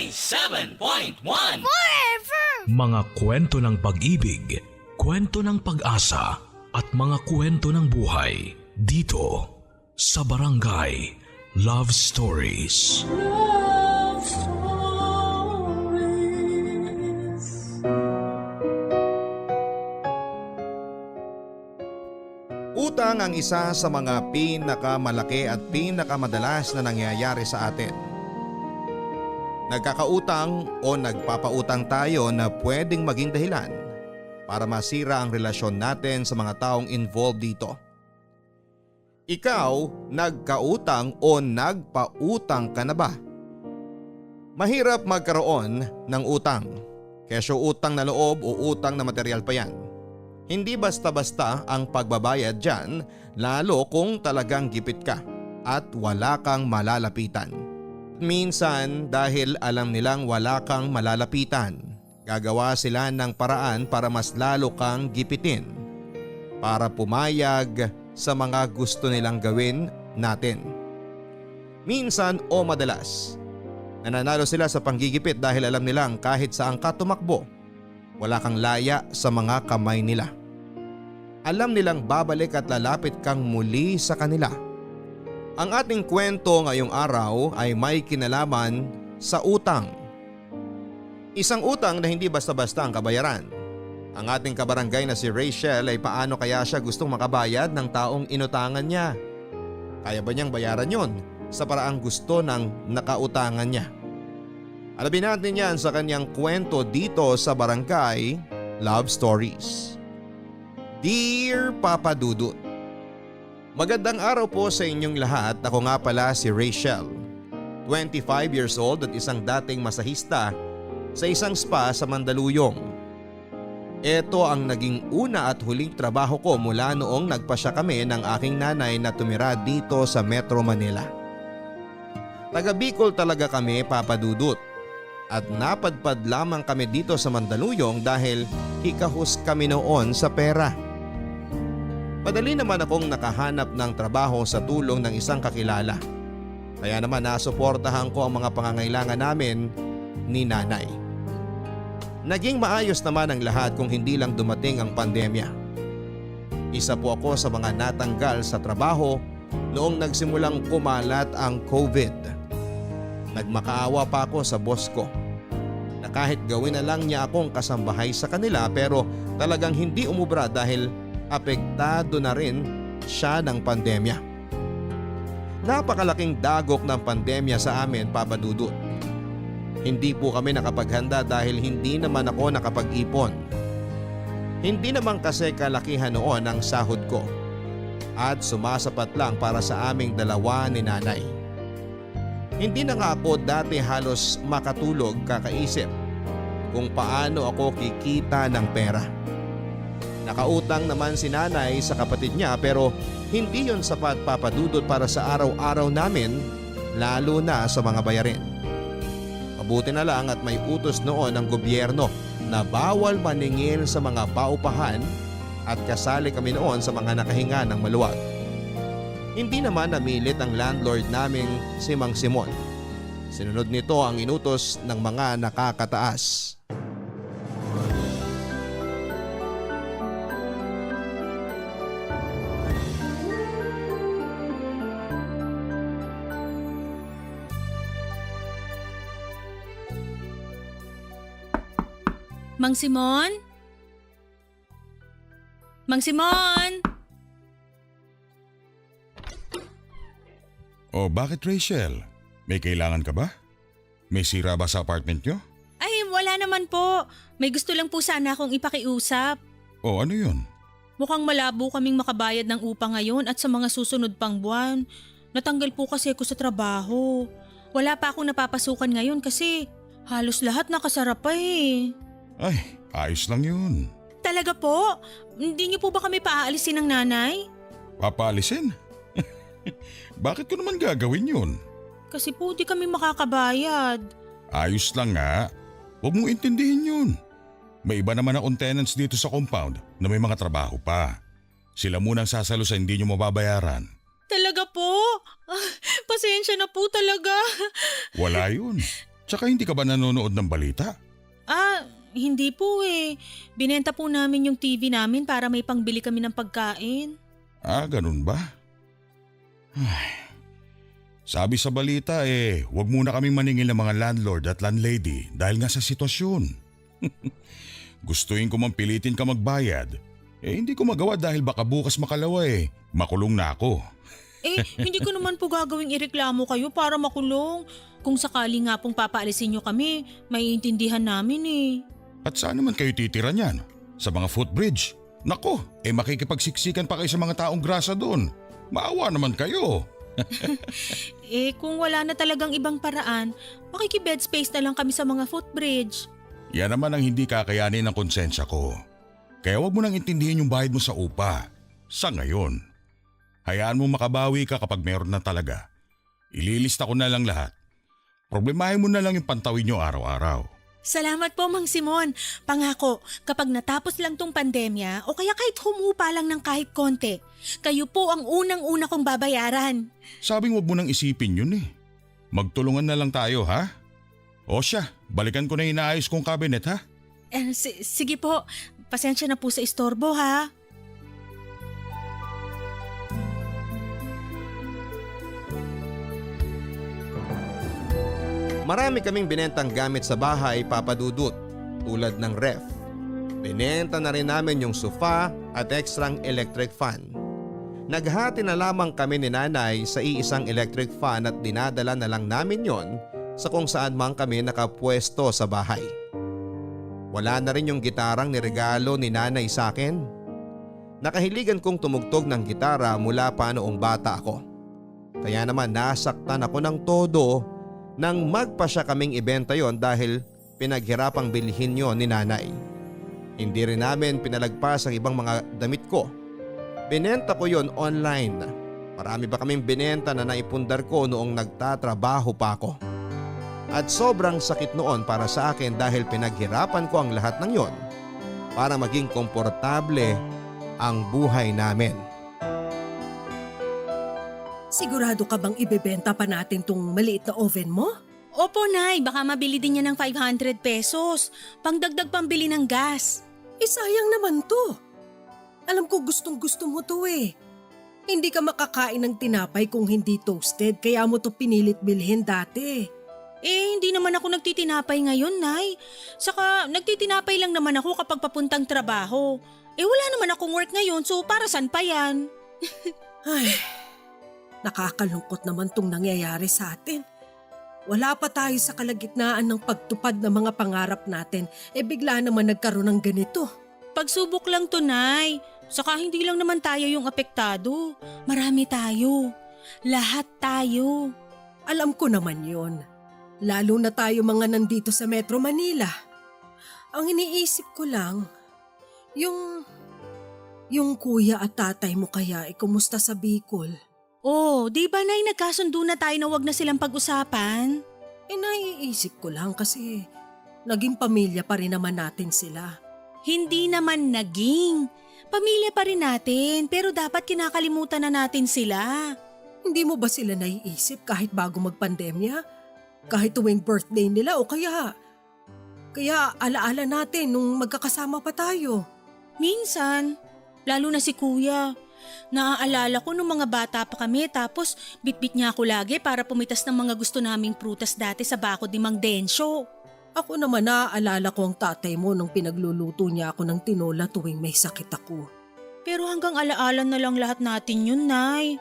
97.1 Forever! Mga kwento ng pag-ibig, kwento ng pag-asa at mga kwento ng buhay dito sa Barangay Love Stories. Love Stories. Utang ang isa sa mga pinakamalaki at pinakamadalas na nangyayari sa atin. Nagkakautang o nagpapautang tayo na pwedeng maging dahilan para masira ang relasyon natin sa mga taong involved dito. Ikaw, nagkautang o nagpautang ka na ba? Mahirap magkaroon ng utang, kesyo utang na loob o utang na material pa yan. Hindi basta-basta ang pagbabayad dyan, lalo kung talagang gipit ka at wala kang malalapitan. Minsan dahil alam nilang wala kang malalapitan, gagawa sila ng paraan para mas lalo kang gipitin, para pumayag sa mga gusto nilang gawin natin. Minsan o madalas, nananalo sila sa panggigipit dahil alam nilang kahit saan ka tumakbo, wala kang laya sa mga kamay nila. Alam nilang babalik at lalapit kang muli sa kanila. Ang ating kwento ngayong araw ay may kinalaman sa utang. Isang utang na hindi basta-basta ang kabayaran. Ang ating kabarangay na si Rachel ay paano kaya siya gustong makabayad ng taong inutangan niya? Kaya ba niyang bayaran yon sa paraang gusto ng nakautangan niya? Alamin natin yan sa kanyang kwento dito sa Barangay Love Stories. Dear Papa Dudut, magandang araw po sa inyong lahat. Ako nga pala si Rachel, 25 years old at isang dating masahista sa isang spa sa Mandaluyong. Ito ang naging una at huling trabaho ko mula noong nagpasya kami ng aking nanay na tumira dito sa Metro Manila. Taga Bicol talaga kami, Papa Dudut, at napadpad lamang kami dito sa Mandaluyong dahil hikahos kami noon sa pera. Madali naman akong nakahanap ng trabaho sa tulong ng isang kakilala. Kaya naman nasuportahan ko ang mga pangangailangan namin ni nanay. Naging maayos naman ang lahat kung hindi lang dumating ang pandemya. Isa po ako sa mga natanggal sa trabaho noong nagsimulang kumalat ang COVID. Nagmakaawa pa ako sa boss ko na kahit gawin na lang niya akong kasambahay sa kanila pero talagang hindi umubra dahil apektado na rin siya ng pandemya. Napakalaking dagok ng pandemya sa amin, Papa Dudut. Hindi po kami nakapaghanda dahil hindi naman ako nakapag-ipon. Hindi naman kasi kalakihan noon ang sahod ko at sumasapat lang para sa aming dalawa ni nanay. Hindi na nga ako dati halos makatulog kakaisip kung paano ako kikita ng pera. Nakautang naman si nanay sa kapatid niya pero hindi yon sapat, Papa Dudut, para sa araw-araw namin, lalo na sa mga bayarin. Mabuti na lang at may utos noon ng gobyerno na bawal maningil sa mga paupahan at kasali kami noon sa mga nakahinga ng maluwag. Hindi naman namilit ang landlord naming si Mang Simon. Sinunod nito ang inutos ng mga nakakataas. Mang Simon? Mang Simon? Oh, bakit Rachel? May kailangan ka ba? May sira ba sa apartment nyo? Ay, wala naman po. May gusto lang po sana akong ipakiusap. Oh, ano yun? Mukhang malabo kaming makabayad ng upa ngayon at sa mga susunod pang buwan. Natanggal po kasi ako sa trabaho. Wala pa akong napapasukan ngayon kasi halos lahat nakasara pa eh. Ay, ayos lang yun. Talaga po? Hindi niyo po ba kami paaalisin ng nanay? Papaalisin? Bakit ko naman gagawin yun? Kasi po di kami makakabayad. Ayos lang nga. Huwag mong intindihin yun. May iba naman akong tenants dito sa compound na may mga trabaho pa. Sila munang sasalo sa hindi nyo mababayaran. Talaga po? Pasensya na po talaga. Wala yun. Tsaka hindi ka ba nanonood ng balita? Hindi po eh. Binenta po namin yung TV namin para may pangbili kami ng pagkain. Ganun ba? Ay. Sabi sa balita huwag muna kaming maningil ng mga landlord at landlady dahil nga sa sitwasyon. Gustuin ko mang pilitin ka magbayad. Hindi ko magawa dahil baka bukas makalawa makulong na ako. Hindi ko naman po gagawing ireklamo kayo para makulong. Kung sakali nga pong papaalisin nyo kami, maiintindihan namin At saan naman kayo titira niyan? Sa mga footbridge? Nako, makikipagsiksikan pa kayo sa mga taong grasa doon. Maawa naman kayo. Kung wala na talagang ibang paraan, makikibed space na lang kami sa mga footbridge. Yan naman ang hindi kakayanin ng konsensya ko. Kaya wag mo nang intindihin yung bayad mo sa upa. Sa ngayon. Hayaan mo makabawi ka kapag meron na talaga. Ililista ko na lang lahat. Problemahin mo na lang yung pantawin nyo araw-araw. Salamat po, Mang Simon. Pangako, kapag natapos lang tong pandemya o kaya kahit humupa lang ng kahit konti, kayo po ang unang-una kong babayaran. Sabing wag mo nang isipin yun Magtulungan na lang tayo ha? O siya, balikan ko na inaayos kong cabinet ha? Sige po, pasensya na po sa istorbo ha. Marami kaming binentang gamit sa bahay, Papa Dudut, tulad ng ref. Binenta na rin namin yung sofa at ekstrang electric fan. Naghati na lamang kami ni nanay sa iisang electric fan at dinadala na lang namin yon sa kung saan man kami nakapwesto sa bahay. Wala na rin yung gitarang niregalo ni nanay sa akin. Nakahiligan kong tumugtog ng gitara mula pa noong bata ako. Kaya naman nasaktan ako ng todo nang magpa siya kaming ibenta yon dahil pinaghirapang bilhin yon ni nanay. Hindi rin namin pinalagpas ang ibang mga damit ko. Binenta ko yon online. Marami ba kaming binenta na naipundar ko noong nagtatrabaho pa ako. At sobrang sakit noon para sa akin dahil pinaghirapan ko ang lahat ng yon para maging komportable ang buhay namin. Sigurado ka bang ibebenta pa natin tong maliit na oven mo? Opo, Nay. Baka mabili din niya ng 500 pesos. Pangdagdag pambili ng gas. Sayang naman to. Alam ko gustong gusto mo to Hindi ka makakain ng tinapay kung hindi toasted kaya mo to pinilit bilhin dati. Hindi naman ako nagtitinapay ngayon, Nay. Saka nagtitinapay lang naman ako kapag papuntang trabaho. Wala naman akong work ngayon so para saan pa yan? Ay, nakakalungkot naman tong nangyayari sa atin. Wala pa tayo sa kalagitnaan ng pagtupad ng mga pangarap natin, bigla naman nagkaroon ng ganito. Pagsubok lang to, Nay. Saka hindi lang naman tayo yung apektado. Marami tayo. Lahat tayo. Alam ko naman yon. Lalo na tayo mga nandito sa Metro Manila. Ang iniisip ko lang, yung kuya at tatay mo kaya kumusta sa Bicol? Di ba, Nay, nagkasundo na tayo na wag na silang pag-usapan? Naiisip ko lang kasi naging pamilya pa rin naman natin sila. Hindi naman naging. Pamilya pa rin natin pero dapat kinakalimutan na natin sila. Hindi mo ba sila naiisip kahit bago magpandemya? Kahit tuwing birthday nila o kaya alaala natin nung magkakasama pa tayo. Minsan, lalo na si Kuya. Naaalala ko nung mga bata pa kami tapos bitbit niya ako lagi para pumitas ng mga gusto naming prutas dati sa bakod ni Mang Densyo. Ako naman naaalala ko ang tatay mo nung pinagluluto niya ako ng tinola tuwing may sakit ako. Pero hanggang alaala na lang lahat natin yun, Nay.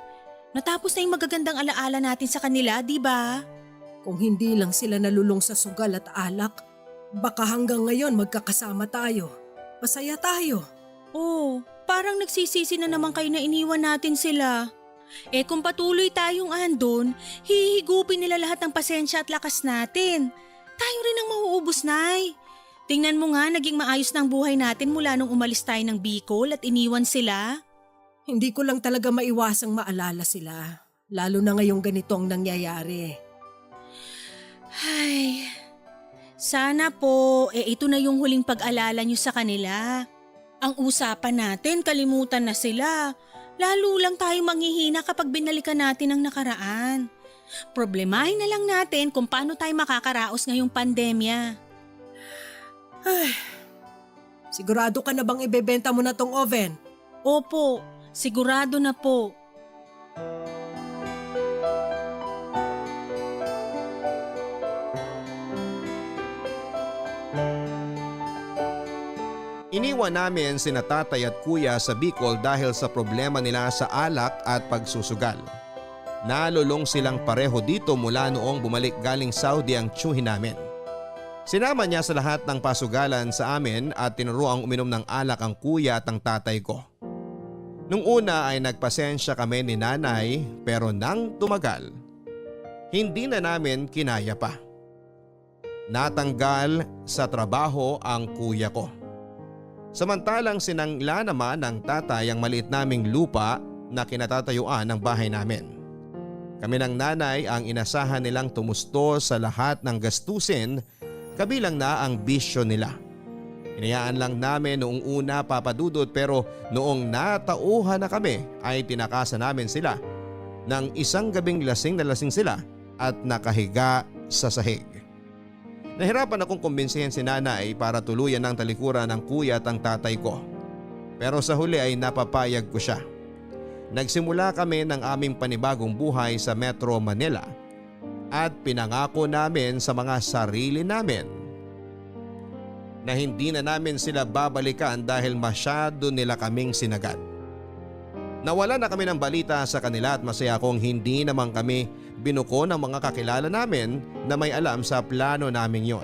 Natapos na yung magagandang alaala natin sa kanila, di ba? Kung hindi lang sila nalulong sa sugal at alak, baka hanggang ngayon magkakasama tayo. Masaya tayo. Parang nagsisisi na naman kayo na iniwan natin sila. Kung patuloy tayong andon, hihigupin nila lahat ng pasensya at lakas natin. Tayo rin ang mauubos, Nay. Tingnan mo nga, naging maayos ng buhay natin mula nung umalis tayo ng Bicol at iniwan sila. Hindi ko lang talaga maiwasang maalala sila. Lalo na ngayong ganito ang nangyayari. Ay, sana po, ito na yung huling pag-alala nyo sa kanila. Ang usapan natin, kalimutan na sila. Lalo lang tayo manghihina kapag binalikan natin ang nakaraan. Problemahin na lang natin kung paano tayo makakaraos ngayong pandemya. Sigurado ka na bang ibebenta mo na tong oven? Opo, sigurado na po. Iniwan namin sina tatay at kuya sa Bicol dahil sa problema nila sa alak at pagsusugal. Nalulong silang pareho dito mula noong bumalik galing Saudi ang tiyuhin namin. Sinama niya sa lahat ng pasugalan sa amin at tinuruang uminom ng alak ang kuya at ang tatay ko. Nung una ay nagpasensya kami ni nanay pero nang tumagal, hindi na namin kinaya pa. Natanggal sa trabaho ang kuya ko. Samantalang sinangla naman ng tatay ang maliit naming lupa na kinatatayuan ng bahay namin. Kami ng nanay ang inasahan nilang tumusto sa lahat ng gastusin, kabilang na ang bisyo nila. Hinayaan lang namin noong una, Papa Dudut, pero noong natauhan na kami ay tinakasan namin sila ng isang gabing lasing na lasing sila at nakahiga sa sahig. Nahirapan akong kumbinsihin si nanay para tuluyan ng talikuran ng kuya at ang tatay ko. Pero sa huli ay napapayag ko siya. Nagsimula kami ng aming panibagong buhay sa Metro Manila at pinangako namin sa mga sarili namin na hindi na namin sila babalikan dahil masyado nila kaming sinagad. Nawala na kami ng balita sa kanila at masaya akong hindi naman kami binuko ng mga kakilala namin na may alam sa plano naming yon.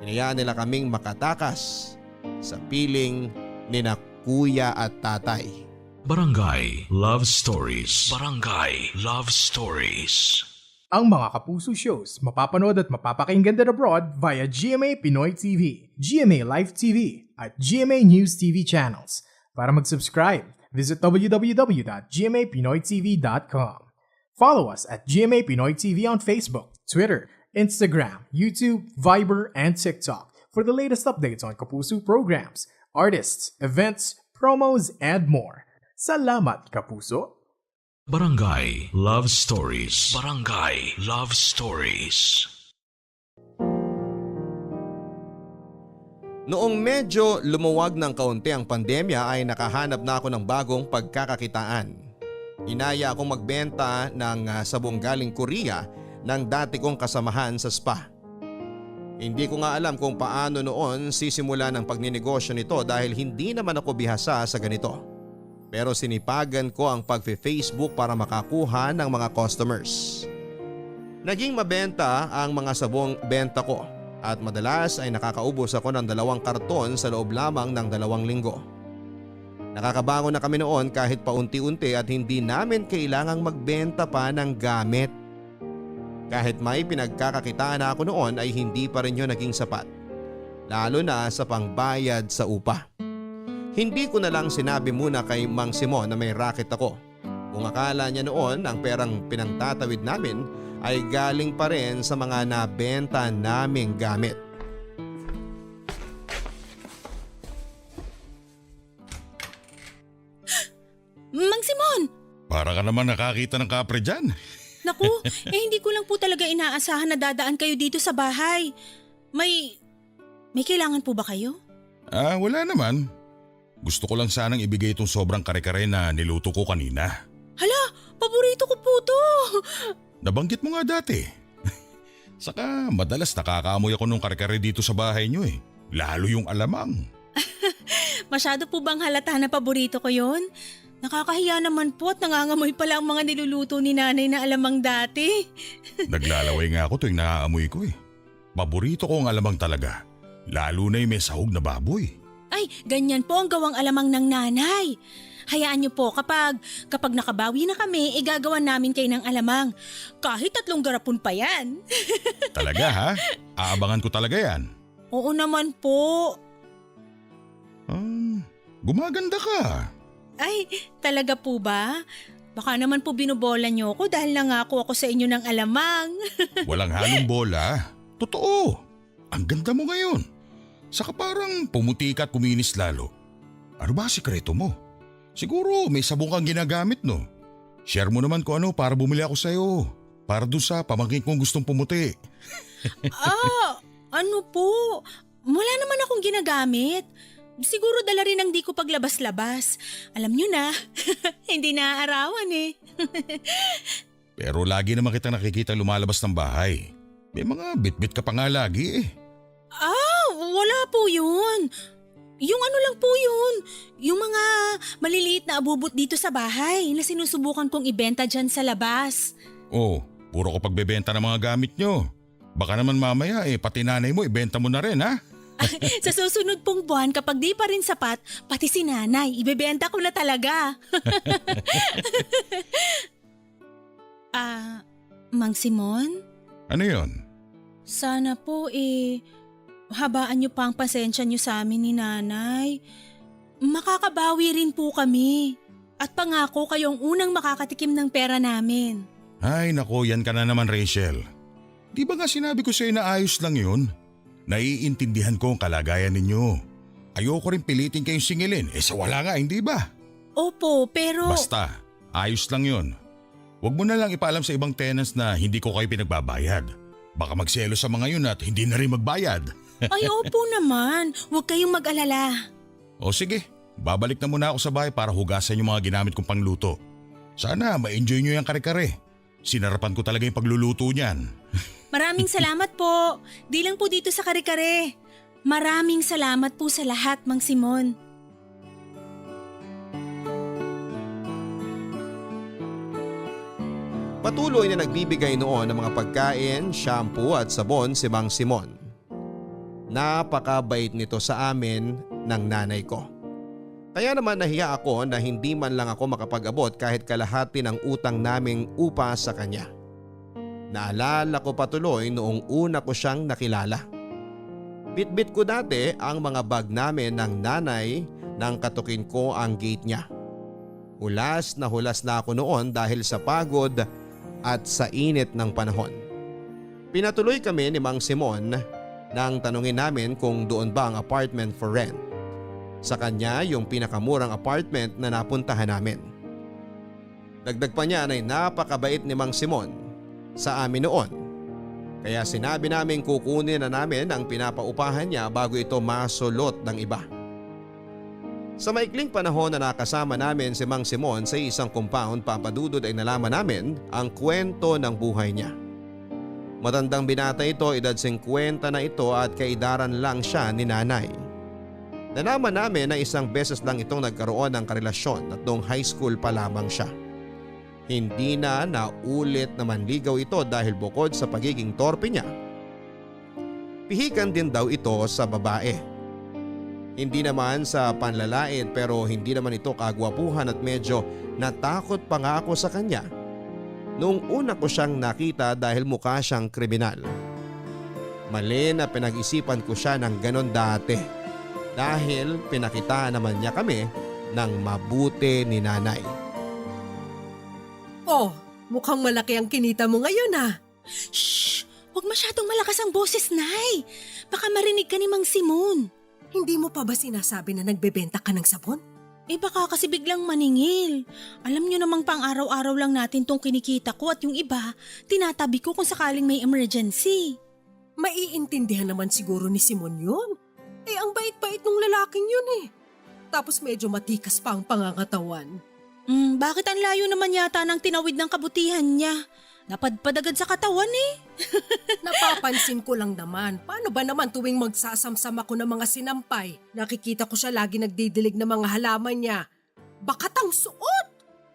Hinayaan nila kaming makatakas sa piling ni na kuya at tatay. Barangay Love Stories. Barangay Love Stories. Ang mga Kapuso shows mapapanood at mapapakinggan din abroad via GMA Pinoy TV, GMA Live TV at GMA News TV channels. Para mag-subscribe, visit www.gmapinoytv.com. Follow us at GMA Pinoy TV on Facebook, Twitter, Instagram, YouTube, Viber, and TikTok for the latest updates on Kapuso programs, artists, events, promos, and more. Salamat, Kapuso! Barangay Love Stories. Barangay Love Stories. Noong medyo lumuwag ng kaunti ang pandemya ay nakahanap na ako ng bagong pagkakakitaan. Inaya akong magbenta ng sabong galing Korea ng dati kong kasamahan sa spa. Hindi ko nga alam kung paano noon sisimula ng pagninegosyo nito dahil hindi naman ako bihasa sa ganito. Pero sinipagan ko ang pag-Facebook para makakuha ng mga customers. Naging mabenta ang mga sabong benta ko at madalas ay nakakaubos ako ng 2 karton sa loob lamang ng 2 linggo. Nakakabangon na kami noon kahit paunti-unti at hindi namin kailangang magbenta pa ng gamit. Kahit may pinagkakakitaan na ako noon ay hindi pa rin yun naging sapat. Lalo na sa pangbayad sa upa. Hindi ko na lang sinabi muna kay Mang Simon na may racket ako. Kung akala niya noon ang perang pinangtatawid namin ay galing pa rin sa mga nabenta naming gamit. Mang Simon! Para ka naman nakakita ng kapre dyan. Naku, hindi ko lang po talaga inaasahan na dadaan kayo dito sa bahay. May kailangan po ba kayo? Wala naman. Gusto ko lang sanang ibigay itong sobrang kare-kare na niluto ko kanina. Hala, paborito ko po to. Nabanggit mo nga dati. Saka madalas nakakaamoy ako nung kare-kare dito sa bahay nyo eh. Lalo yung alamang. Masyado po bang halata na paborito ko yon? Nakakahiya naman po at nangangamoy pala ang mga niluluto ni nanay na alamang dati. Naglalaway nga ako tuwing naaamoy ko eh. Paborito ko ang alamang talaga. Lalo na yung may sahog na baboy. Ay, ganyan po ang gawang alamang ng nanay. Hayaan niyo po kapag nakabawi na kami, igagawan namin kayo ng alamang. Kahit 3 garapon pa yan. Talaga ha? Aabangan ko talaga yan. Oo naman po. Gumaganda ka. Ay, talaga po ba? Baka naman po binubola niyo ako dahil nangako ako sa inyo ng alamang. Walang halong bola. Totoo. Ang ganda mo ngayon. Saka parang pumuti ka at kuminis lalo. Ano ba sikreto mo? Siguro may sabong kang ginagamit no? Share mo naman kung ano para bumili ako sa'yo. Para doon sa pamangkin kong gustong pumuti. Ano po? Wala naman akong ginagamit. Siguro dala rin ang di ko paglabas-labas. Alam nyo na, hindi naaarawan eh. Pero lagi naman kita nakikita lumalabas ng bahay. May mga bit-bit ka pa nga lagi eh. Wala po yun. Yung ano lang po yun. Yung mga maliliit na abubot dito sa bahay na sinusubukan kong ibenta dyan sa labas. Oh, puro ko pagbebenta ng mga gamit nyo. Baka naman mamaya pati nanay mo ibenta mo na rin ha? Sa susunod pong buwan kapag di pa rin sapat, pati si nanay, ibebenta ko na talaga. Mang Simon? Ano yon? Sana po habaan niyo pa ang pasensya niyo sa amin ni nanay. Makakabawi rin po kami. At pangako kayong unang makakatikim ng pera namin. Ay nako, yan ka na naman Rachel. Di ba nga sinabi ko sa'yo na ayos lang yun? Naiintindihan ko ang kalagayan ninyo. Ayoko rin pilitin kayong singilin, sa wala nga, hindi ba? Opo, pero… Basta, ayos lang yun. Huwag mo na lang ipaalam sa ibang tenants na hindi ko kayo pinagbabayad. Baka magselo sa mga yun at hindi na rin magbayad. Ay opo naman, huwag kayong mag-alala. O sige, babalik na muna ako sa bahay para hugasan yung mga ginamit kong pangluto. Sana ma-enjoy nyo yung kare-kare. Sinarapan ko talaga yung pagluluto niyan. Maraming salamat po. Di lang po dito sa kare-kare. Maraming salamat po sa lahat, Mang Simon. Patuloy na nagbibigay noon ng mga pagkain, shampoo at sabon si Mang Simon. Napakabait nito sa amin ng nanay ko. Kaya naman nahiya ako na hindi man lang ako makapag-abot kahit kalahati ng utang naming upa sa kanya. Naalala ko patuloy noong una ko siyang nakilala. Bitbit ko dati ang mga bag namin ng nanay nang katukin ko ang gate niya. Hulas na ako noon dahil sa pagod at sa init ng panahon. Pinatuloy kami ni Mang Simon nang tanungin namin kung doon ba ang apartment for rent. Sa kanya yung pinakamurang apartment na napuntahan namin. Dagdag pa niya ay napakabait ni Mang Simon sa amin noon. Kaya sinabi namin kukunin na namin ang pinapaupahan niya bago ito masulot ng iba. Sa maikling panahon na nakasama namin si Mang Simon sa isang compound, papadudod ay nalaman namin ang kwento ng buhay niya. Matandang binata ito, edad 50 na ito at kaidaran lang siya ni nanay. Nalaman namin na isang beses lang itong nagkaroon ng karelasyon at noong high school pa lamang siya. Hindi na naulit na manligaw ito dahil bukod sa pagiging torpe niya, pihikan din daw ito sa babae. Hindi naman sa panlalait pero hindi naman ito kagwapuhan at medyo natakot pa nga ako sa kanya noong una ko siyang nakita dahil mukha siyang kriminal. Mali na pinag-isipan ko siya ng ganon dati dahil pinakita naman niya kami ng mabuti ni nanay. Oh, mukhang malaki ang kinita mo ngayon ah. Shh! Huwag masyadong malakas ang boses, Nay. Baka marinig ka ni Mang Simon. Hindi mo pa ba sinasabi na nagbebenta ka ng sabon? Baka kasi biglang maningil. Alam niyo namang pang araw-araw lang natin tong kinikita ko at yung iba, tinatabi ko kung sakaling may emergency. Maiintindihan naman siguro ni Simon yun. Ang bait-bait ng lalaking yun eh. Tapos medyo matikas pa ang pangangatawan. Bakit ang layo naman yata ng tinawid ng kabutihan niya? Napadpad agad sa katawan eh. Napapansin ko lang naman. Paano ba naman tuwing magsasamsam ako ng mga sinampay? Nakikita ko siya lagi nagdidilig ng mga halaman niya. Bakat ang suot!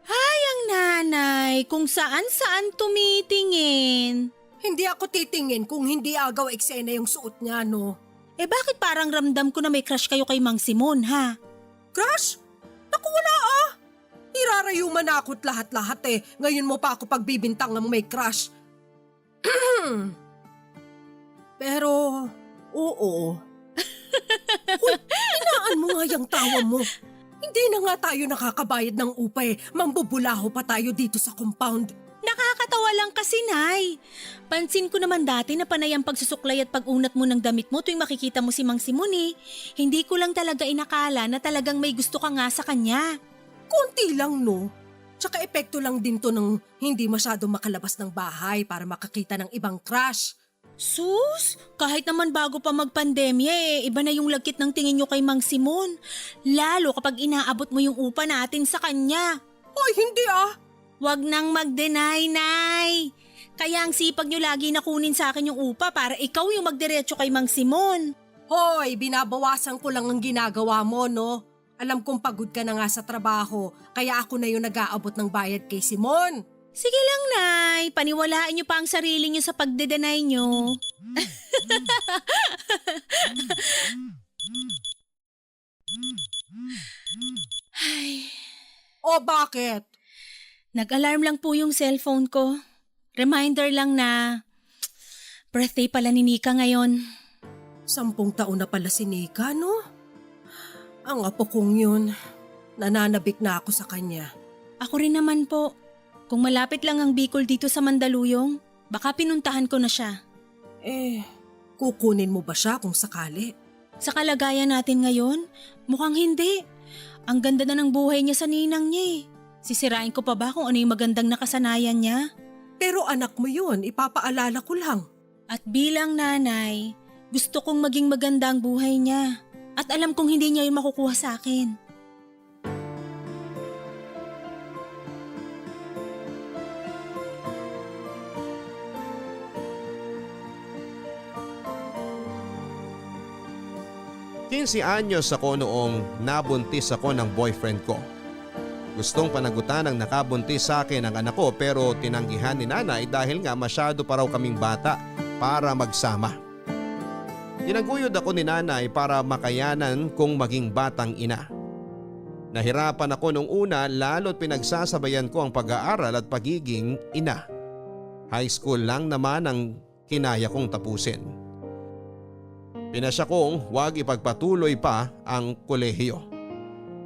Ay, ang nanay, kung saan-saan tumitingin. Hindi ako titingin kung hindi agaw eksena yung suot niya, no? Bakit parang ramdam ko na may crush kayo kay Mang Simon, ha? Crush? Naku, wala ah! Irarayuman na ako't lahat-lahat eh. Ngayon mo pa ako pagbibintang ng may crush. Pero, oo. Hoy, inaan mo nga yung tawa mo. Hindi na nga tayo nakakabayad ng upa eh. Mambubulaho pa tayo dito sa compound. Nakakatawa lang kasi, Nay. Pansin ko naman dati na panay ang pagsusuklay at pag-unat mo ng damit mo tuwing makikita mo si Mang Simon eh. Hindi ko lang talaga inakala na talagang may gusto ka nga sa kanya. Konti lang, no? Tsaka epekto lang din to ng hindi masyado makalabas ng bahay para makakita ng ibang crush. Sus, kahit naman bago pa magpandemya iba na yung lagkit ng tingin nyo kay Mang Simon. Lalo kapag inaabot mo yung upa natin sa kanya. Hoy, hindi ah! Wag nang mag-deny, Nay. Kaya ang sipag nyo lagi na kunin sa akin yung upa para ikaw yung magdiretso kay Mang Simon. Hoy, binabawasan ko lang ang ginagawa mo, no? Alam kong pagod ka na nga sa trabaho, kaya ako na yung nag-aabot ng bayad kay Simon. Sige lang, Nay. Paniwalaan nyo pa ang sarili nyo sa pagde-deny nyo. Ay, O bakit? nag-alarm lang po yung cellphone ko. Reminder lang na birthday pala ni Nika ngayon. 10 taon na pala si Nika, no? Ang apo kong yun, nananabik na ako sa kanya. Ako rin naman po. Kung malapit lang ang Bicol dito sa Mandaluyong, baka pinuntahan ko na siya. Kukunin mo ba siya kung sakali? Sa kalagayan natin ngayon, mukhang hindi. Ang ganda na ng buhay niya sa ninang niya Sisirain ko pa ba kung ano yung magandang nakasanayan niya? Pero anak mo yun, ipapaalala ko lang. At bilang nanay, gusto kong maging maganda ang buhay niya. At alam kong hindi niya yung makukuha sa akin. Anyos ako noong nabuntis ako ng boyfriend ko. Gustong panagutan ng nakabuntis sa akin ang anak ko pero tinanggihan ni nanay dahil nga masyado pa raw kaming bata para magsama. Tinaguyod ako ni nanay para makayanan kong maging batang ina. Nahirapan ako nung una lalo't pinagsasabayan ko ang pag-aaral at pagiging ina. High school lang naman ang kinaya kong tapusin. Pinasya kong huwag ipagpatuloy pa ang kolehiyo.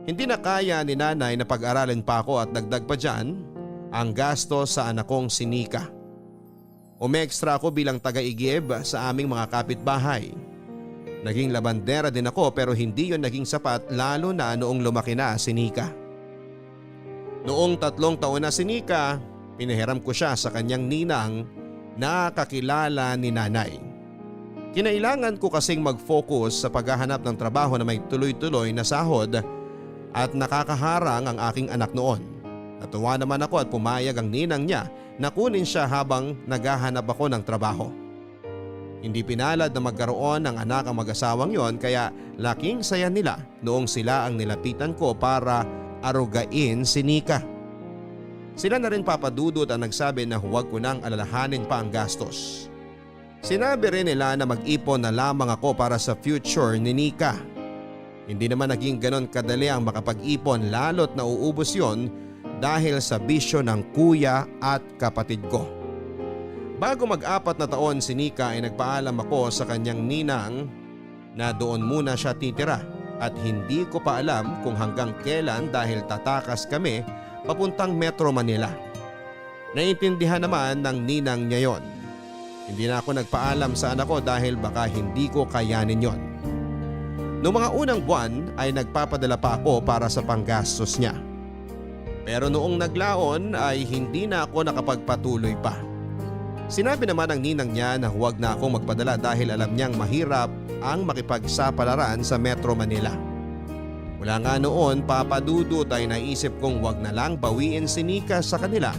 Hindi na kaya ni nanay na pag-aralin pa ako at dagdag pa dyan ang gasto sa anak kong si Nika. Umextra ako bilang taga-igib sa aming mga kapitbahay. Naging labandera din ako pero hindi yon naging sapat lalo na noong lumaki na si Nika. Noong 3 taon na si Nika, pinahiram ko siya sa kanyang ninang na kakilala ni nanay. Kinailangan ko kasing mag-focus sa paghahanap ng trabaho na may tuloy-tuloy na sahod at nakakaharang ang aking anak noon. Natuwa naman ako at pumayag ang ninang niya na kunin siya habang naghahanap ako ng trabaho. Hindi pinalad na magkaroon ng anak ang mag-asawang yon kaya laking saya nila noong sila ang nilapitan ko para arugain si Nika. Sila na rin papadudot ang nagsabi na huwag ko nang alalahanin pa ang gastos. Sinabi rin nila na mag-ipon na lamang ako para sa future ni Nika. Hindi naman naging ganon kadali ang makapag-ipon lalo't nauubos yon dahil sa bisyo ng kuya at kapatid ko. Bago mag-4 na taon si Nika ay nagpaalam ako sa kanyang ninang na doon muna siya titira at hindi ko pa alam kung hanggang kailan dahil tatakas kami papuntang Metro Manila. Naiintindihan naman ng ninang niya yon. Hindi na ako nagpaalam sa anak ko dahil baka hindi ko kayanin yon. Noong mga unang buwan ay nagpapadala pa ako para sa panggastos niya. Pero noong naglaon ay hindi na ako nakapagpatuloy pa. Sinabi naman ng ninang niya na huwag na akong magpadala dahil alam niyang mahirap ang makipagsapalaran sa Metro Manila. Mula nga noon papadudot ay naisip kong huwag na lang bawiin si Nika sa kanila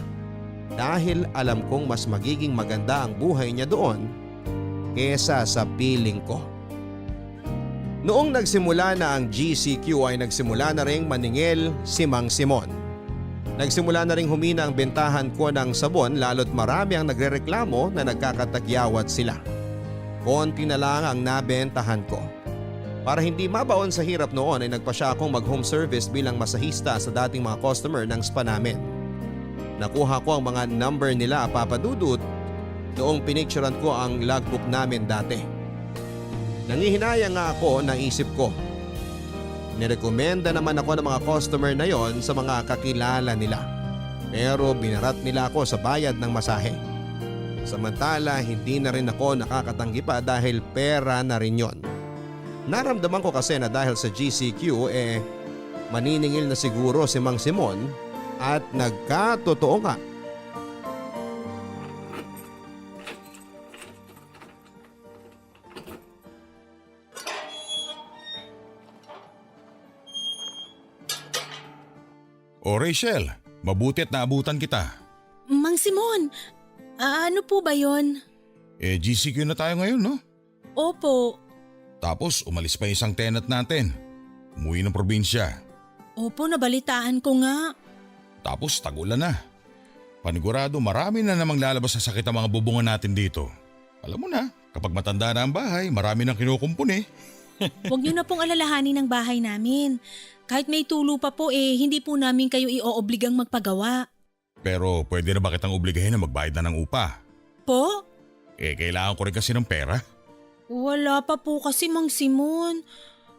dahil alam kong mas magiging maganda ang buhay niya doon kesa sa piling ko. Noong nagsimula na ang GCQ ay nagsimula na ring maningil si Mang Simon. Nagsimula na ring humina ang bentahan ko ng sabon lalo't marami ang nagrereklamo na nagkakatagyawat sila. Konti na lang ang nabentahan ko. Para hindi mabaon sa hirap noon ay nagpa siya akong mag-home service bilang masahista sa dating mga customer ng spa namin. Nakuha ko ang mga number nila papadudot noong pinicturan ko ang logbook namin dati. Nangihinayang nga ako na isip ko. Nirekomenda naman ako ng mga customer na yon sa mga kakilala nila. Pero binarat nila ako sa bayad ng masahe. Samantala hindi na rin ako nakakatanggi pa dahil pera na rin yon. Naramdaman ko kasi na dahil sa GCQ maniningil na siguro si Mang Simon at nagkatotoo nga. O Rachel, mabuti at naabutan kita. Mang Simon, ano po ba yon? GCQ na tayo ngayon, no? Opo. Tapos umalis pa yung isang tenant natin. Umuwi ng probinsya. Opo, nabalitaan ko nga. Tapos tagulan na. Panigurado marami na namang lalabas sa sakit ang mga bubungan natin dito. Alam mo na, kapag matanda na ang bahay, marami nang kinukumpun eh. Huwag niyo na pong alalahanin ang bahay namin. Kahit may tulo pa po hindi po namin kayo ioobligang magpagawa. Pero pwede na ba kitang obligahin na magbayad na ng upa? Po? Kailangan ko rin kasi ng pera. Wala pa po kasi Mang Simon.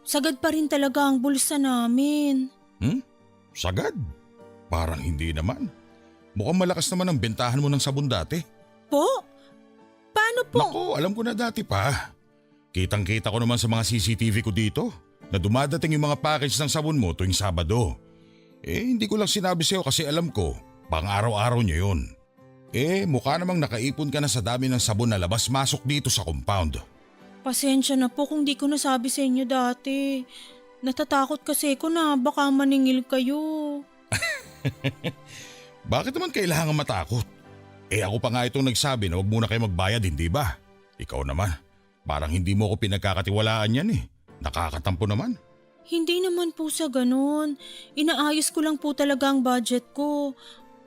Sagad pa rin talaga ang bulsa namin. Sagad? Parang hindi naman. Mukhang malakas naman ang bentahan mo ng sabon dati. Po? Paano po? Nako, alam ko na dati pa. Kitang-kita ko naman sa mga CCTV ko dito na dumadating yung mga package ng sabon mo tuwing Sabado. Hindi ko lang sinabi sa'yo kasi alam ko, pang araw-araw niyo yun. Mukha namang nakaipon ka na sa dami ng sabon na labas-masok dito sa compound. Pasensya na po kung di ko nasabi sa inyo dati. Natatakot kasi ko na baka maningil kayo. Bakit naman kailangan matakot? Ako pa nga itong nagsabi na huwag muna kayo magbayad, hindi ba? Ikaw naman, parang hindi mo ako pinagkakatiwalaan yan eh. Nakakatampo naman. Hindi naman po sa ganun. Inaayos ko lang po talaga ang budget ko.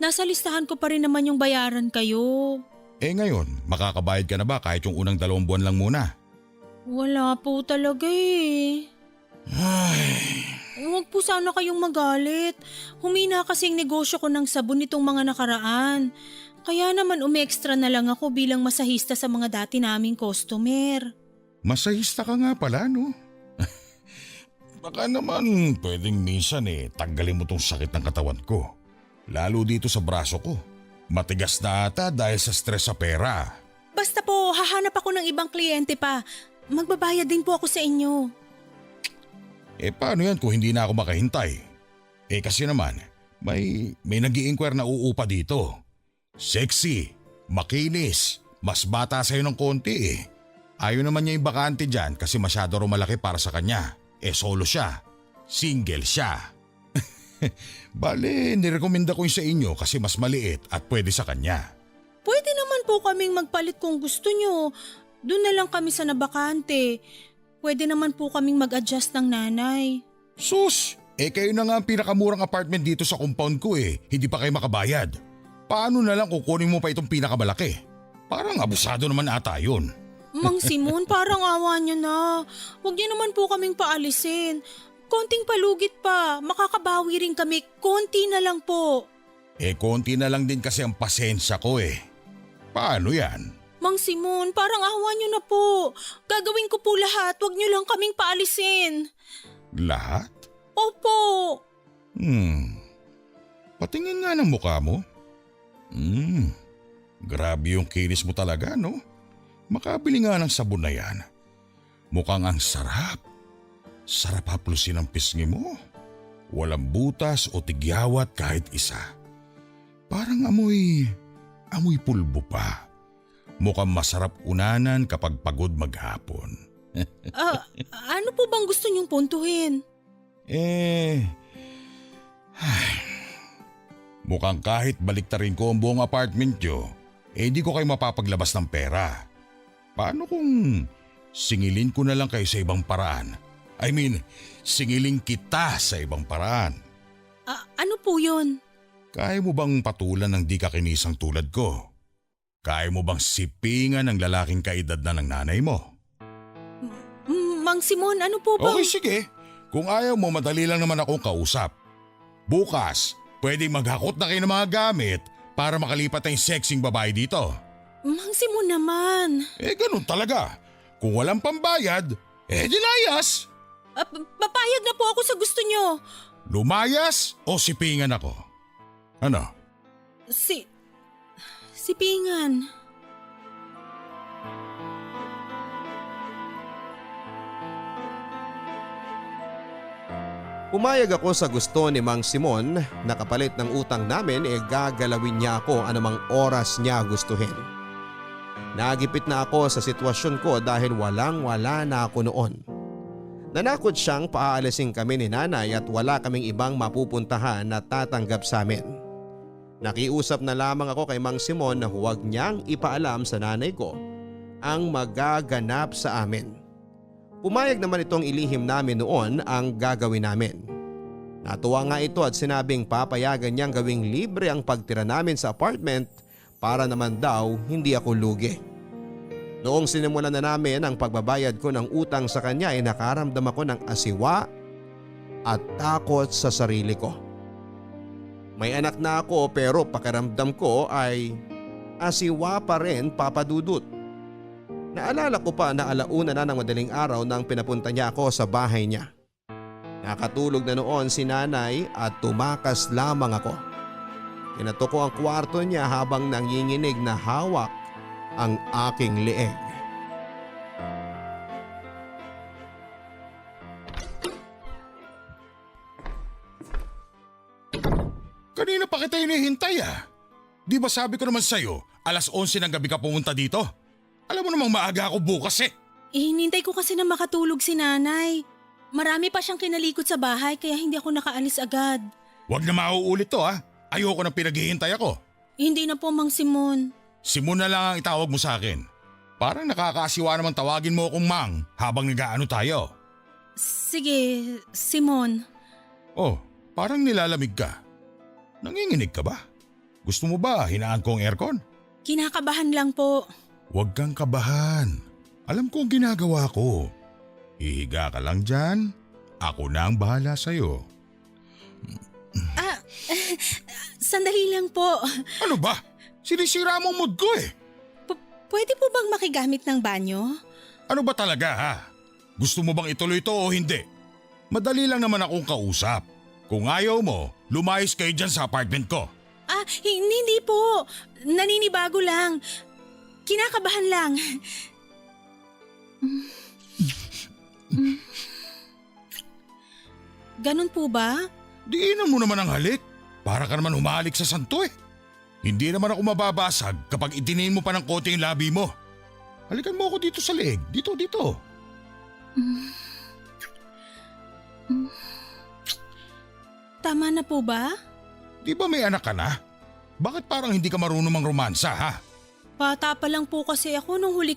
Nasa listahan ko pa rin naman yung bayaran kayo. Ngayon, makakabayad ka na ba kahit yung unang 2 buwan lang muna? Wala po talaga eh. Huwag po sana kayong magalit. Humina kasing negosyo ko ng sabon nitong mga nakaraan. Kaya naman umextra na lang ako bilang masahista sa mga dati naming customer. Masahista ka nga pala, no? Baka naman pwedeng minsan tanggalin mo tong sakit ng katawan ko. Lalo dito sa braso ko. Matigas na ata dahil sa stress sa pera. Basta po, hahanap ako ng ibang kliyente pa. Magbabayad din po ako sa inyo. Paano yan kung hindi na ako makahintay? Kasi naman, may nag-i-inquire na uupa dito. Sexy, makinis, mas bata sa'yo ng konti eh. Ayaw naman niya yung bakante dyan kasi masyado raw malaki para sa kanya. Solo siya. Single siya. Bale, nirekomenda ko yung sa inyo kasi mas maliit at pwede sa kanya. Pwede naman po kaming magpalit kung gusto nyo. Doon na lang kami sa nabakante. Pwede naman po kaming mag-adjust ng nanay. Sus! Kayo na nga ang pinakamurang apartment dito sa compound ko eh. Hindi pa kayo makabayad. Paano na lang kukunin mo pa itong pinakamalaki? Parang abusado naman ata yun. Mang Simon, parang awa niyo na. Huwag niyo naman po kaming paalisin. Konting palugit pa, makakabawi rin kami. Konti na lang po. Konti na lang din kasi ang pasensya ko eh. Paano yan? Mang Simon, parang awa niyo na po. Gagawin ko po lahat, huwag niyo lang kaming paalisin. Lahat? Opo. Patingin nga ng mukha mo. Grabe yung kinis mo talaga, no? Makabili nga ng sabon na yan. Mukhang ang sarap. Sarap haplusin ang pisngi mo. Walang butas o tigyawat kahit isa. Parang amoy pulbo pa. Mukhang masarap unanan kapag pagod maghapon. Ano po bang gusto niyong puntuhin? Mukhang kahit baliktarin ko ang buong apartment nyo, hindi ko kayo mapapaglabas ng pera. Paano kung singilin ko na lang kayo sa ibang paraan? I mean, singilin kita sa ibang paraan. Ano po yun? Kaya mo bang patulan ng di kakinisang tulad ko? Kaya mo bang sipingan ng lalaking kaedad na ng nanay mo? Mang Simon, ano po bang… Okay, sige. Kung ayaw mo, madali lang naman akong kausap. Bukas, pwedeng maghakot na kayo ng mga gamit para makalipat ang sexing babae dito. Mang Simon naman. Ganun talaga. Kung walang pambayad, dilayas. Papayag na po ako sa gusto niyo. Lumayas o sipingan ako? Ano? Sipingan. Pumayag ako sa gusto ni Mang Simon na kapalit ng utang namin gagalawin niya ako anumang oras niya gustuhin. Nagipit na ako sa sitwasyon ko dahil walang-wala na ako noon. Nanakot siyang paaalisin kami ni nanay at wala kaming ibang mapupuntahan na tatanggap sa amin. Nakiusap na lamang ako kay Mang Simon na huwag niyang ipaalam sa nanay ko ang magaganap sa amin. Pumayag naman itong ilihim namin noon ang gagawin namin. Natuwa nga ito at sinabing papayagan niyang gawing libre ang pagtira namin sa apartment para naman daw hindi ako lugi. Noong sinimulan na namin ang pagbabayad ko ng utang sa kanya ay nakaramdam ako ng asiwa at takot sa sarili ko. May anak na ako pero pakiramdam ko ay asiwa pa rin, Papa Dudut. Naalala ko pa na alauna na ng madaling araw nang pinapunta niya ako sa bahay niya. Nakatulog na noon si nanay at tumakas lamang ako. Kinatok ko ang kwarto niya habang nanginginig na hawak ang aking leeg. Kanina pa kita hinihintay ah. Di ba sabi ko naman sa'yo, 11:00 ng gabi ka pumunta dito? Alam mo namang maaga ako bukas eh. Hinintay ko kasi na makatulog si nanay. Marami pa siyang kinalikot sa bahay kaya hindi ako nakaalis agad. Huwag na mauulit to ah. Ayoko nang pinaghihintay ako. Hindi na po, Mang Simon. Simon na lang ang itawag mo sa akin. Parang nakakaasiwa namang tawagin mo akong Mang habang nag-aano tayo. Sige, Simon. Oh, parang nilalamig ka. Nanginginig ka ba? Gusto mo ba hinaan ko ang aircon? Kinakabahan lang po. Huwag kang kabahan. Alam ko ang ginagawa ko. Hihiga ka lang dyan. Ako na ang bahala sa'yo. Sandali lang po. Ano ba? Sinisira mo ang mood ko eh. Pwede po bang makigamit ng banyo? Ano ba talaga ha? Gusto mo bang ituloy ito o hindi? Madali lang naman akong kausap. Kung ayaw mo, lumayas kayo dyan sa apartment ko. Hindi po. Naninibago lang. Kinakabahan lang. Ganun po ba? Diinan mo naman ang halik. Para ka naman humalik sa santo eh. Hindi naman ako mababasag kapag itinin mo pa ng konti yung labi mo. Halikan mo ako dito sa leeg. Dito. Tama na po ba? Di ba may anak ka na? Bakit parang hindi ka marunong mang romansa ha? Bata pa lang po kasi ako nung huli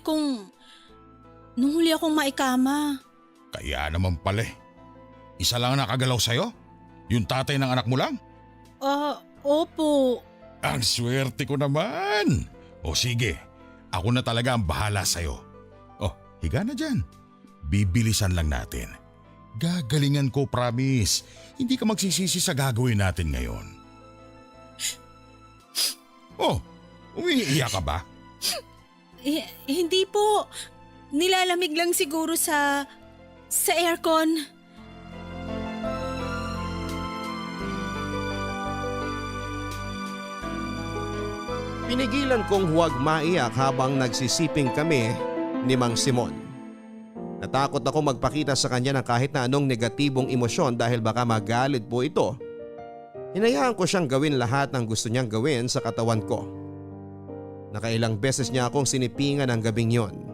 akong maikama. Kaya naman pala eh. Isa lang ang nakagalaw sa'yo? Yung tatay ng anak mo lang? Opo. Ang swerte ko naman. O sige, ako na talaga ang bahala sa'yo. Oh, higa na dyan. Bibilisan lang natin. Gagalingan ko, promise. Hindi ka magsisisi sa gagawin natin ngayon. Oh, umiiyak ka ba? Hindi po. Nilalamig lang siguro sa aircon. Pinigilan kong huwag maiyak habang nagsisiping kami ni Mang Simon. Natakot ako magpakita sa kanya ng kahit na anong negatibong emosyon dahil baka magalit po ito. Hinayaan ko siyang gawin lahat ng gusto niyang gawin sa katawan ko. Nakailang beses niya akong sinipingan ang gabing yon.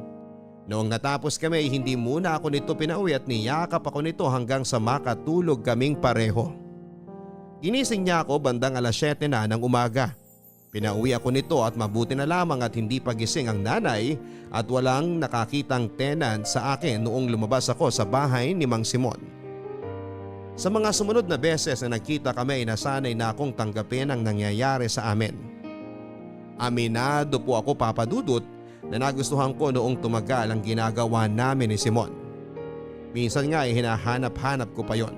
Noong natapos kami, hindi muna ako nito pinauwi at niyakap ako nito hanggang sa makatulog kaming pareho. Ginising niya ako bandang 7:00 na ng umaga. Pinauwi ako nito at mabuti na lamang at hindi pagising ang nanay at walang nakakitang tenant sa akin noong lumabas ako sa bahay ni Mang Simon. Sa mga sumunod na beses na nagkita kami ay nasanay na akong tanggapin ang nangyayari sa amin. Aminado po ako, Papa Dudut, na nagustuhan ko noong tumagal ang ginagawa namin ni Simon. Minsan nga ay hinahanap-hanap ko pa yon.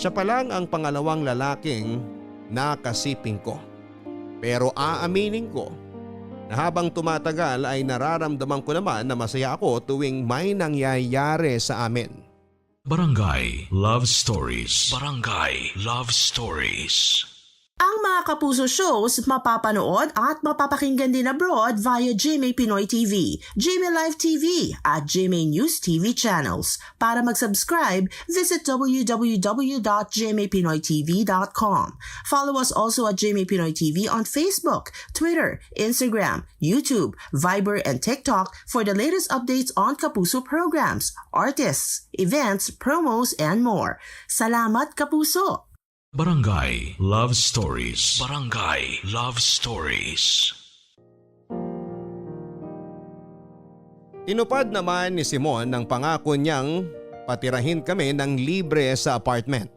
Siya pa lang ang pangalawang lalaking nakasiping ko. Pero aaminin ko na habang tumatagal ay nararamdaman ko naman na masaya ako tuwing may nangyayari sa amin. Barangay Love Stories. Barangay Love Stories. Ang mga Kapuso shows mapapanood at mapapakinggan din abroad via GMA Pinoy TV, GMA Live TV at GMA News TV channels. Para mag-subscribe, visit www.gmapinoytv.com. Follow us also at GMA Pinoy TV on Facebook, Twitter, Instagram, YouTube, Viber, and TikTok for the latest updates on Kapuso programs, artists, events, promos, and more. Salamat, Kapuso! Barangay Love Stories. Barangay Love Stories. Tinupad naman ni Simon ang pangako niyang patirahin kami ng libre sa apartment.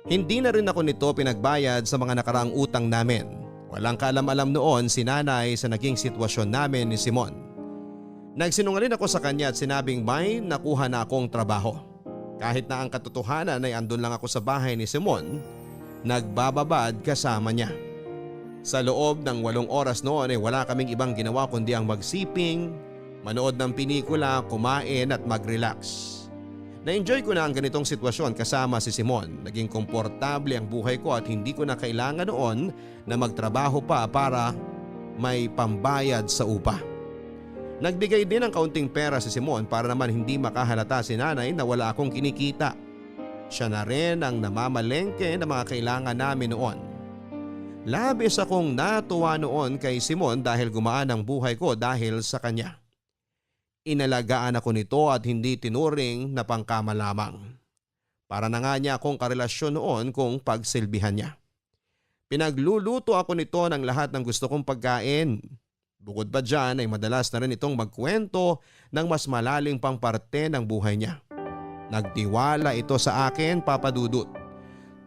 Hindi na rin ako nito pinagbayad sa mga nakaraang utang namin. Walang kaalam-alam noon si nanay sa naging sitwasyon namin ni Simon. Nagsinungaling ako sa kanya at sinabing may nakuha na akong trabaho. Kahit na ang katotohanan ay andun lang ako sa bahay ni Simon, nagbababad kasama niya. Sa loob ng 8 oras noon ay wala kaming ibang ginawa kundi ang magsiping, manood ng pinikula, kumain at mag-relax. Na-enjoy ko na ang ganitong sitwasyon kasama si Simon. Naging komportable ang buhay ko at hindi ko na kailangan noon na magtrabaho pa para may pambayad sa upa. Nagbigay din ng kaunting pera si Simon para naman hindi makahalata si nanay na wala akong kinikita. Siya na rin ang namamalengke ng mga kailangan namin noon. Labis akong natuwa noon kay Simon dahil gumaan ang buhay ko dahil sa kanya. Inalagaan ako nito at hindi tinuring na pangkama lamang. Para na nga niya akong karelasyon noon kung pagsilbihan niya. Pinagluluto ako nito ng lahat ng gusto kong pagkain. Bukod pa dyan ay madalas na rin itong magkwento ng mas malalim pang parte ng buhay niya. Nagtiwala ito sa akin, Papa Dudut.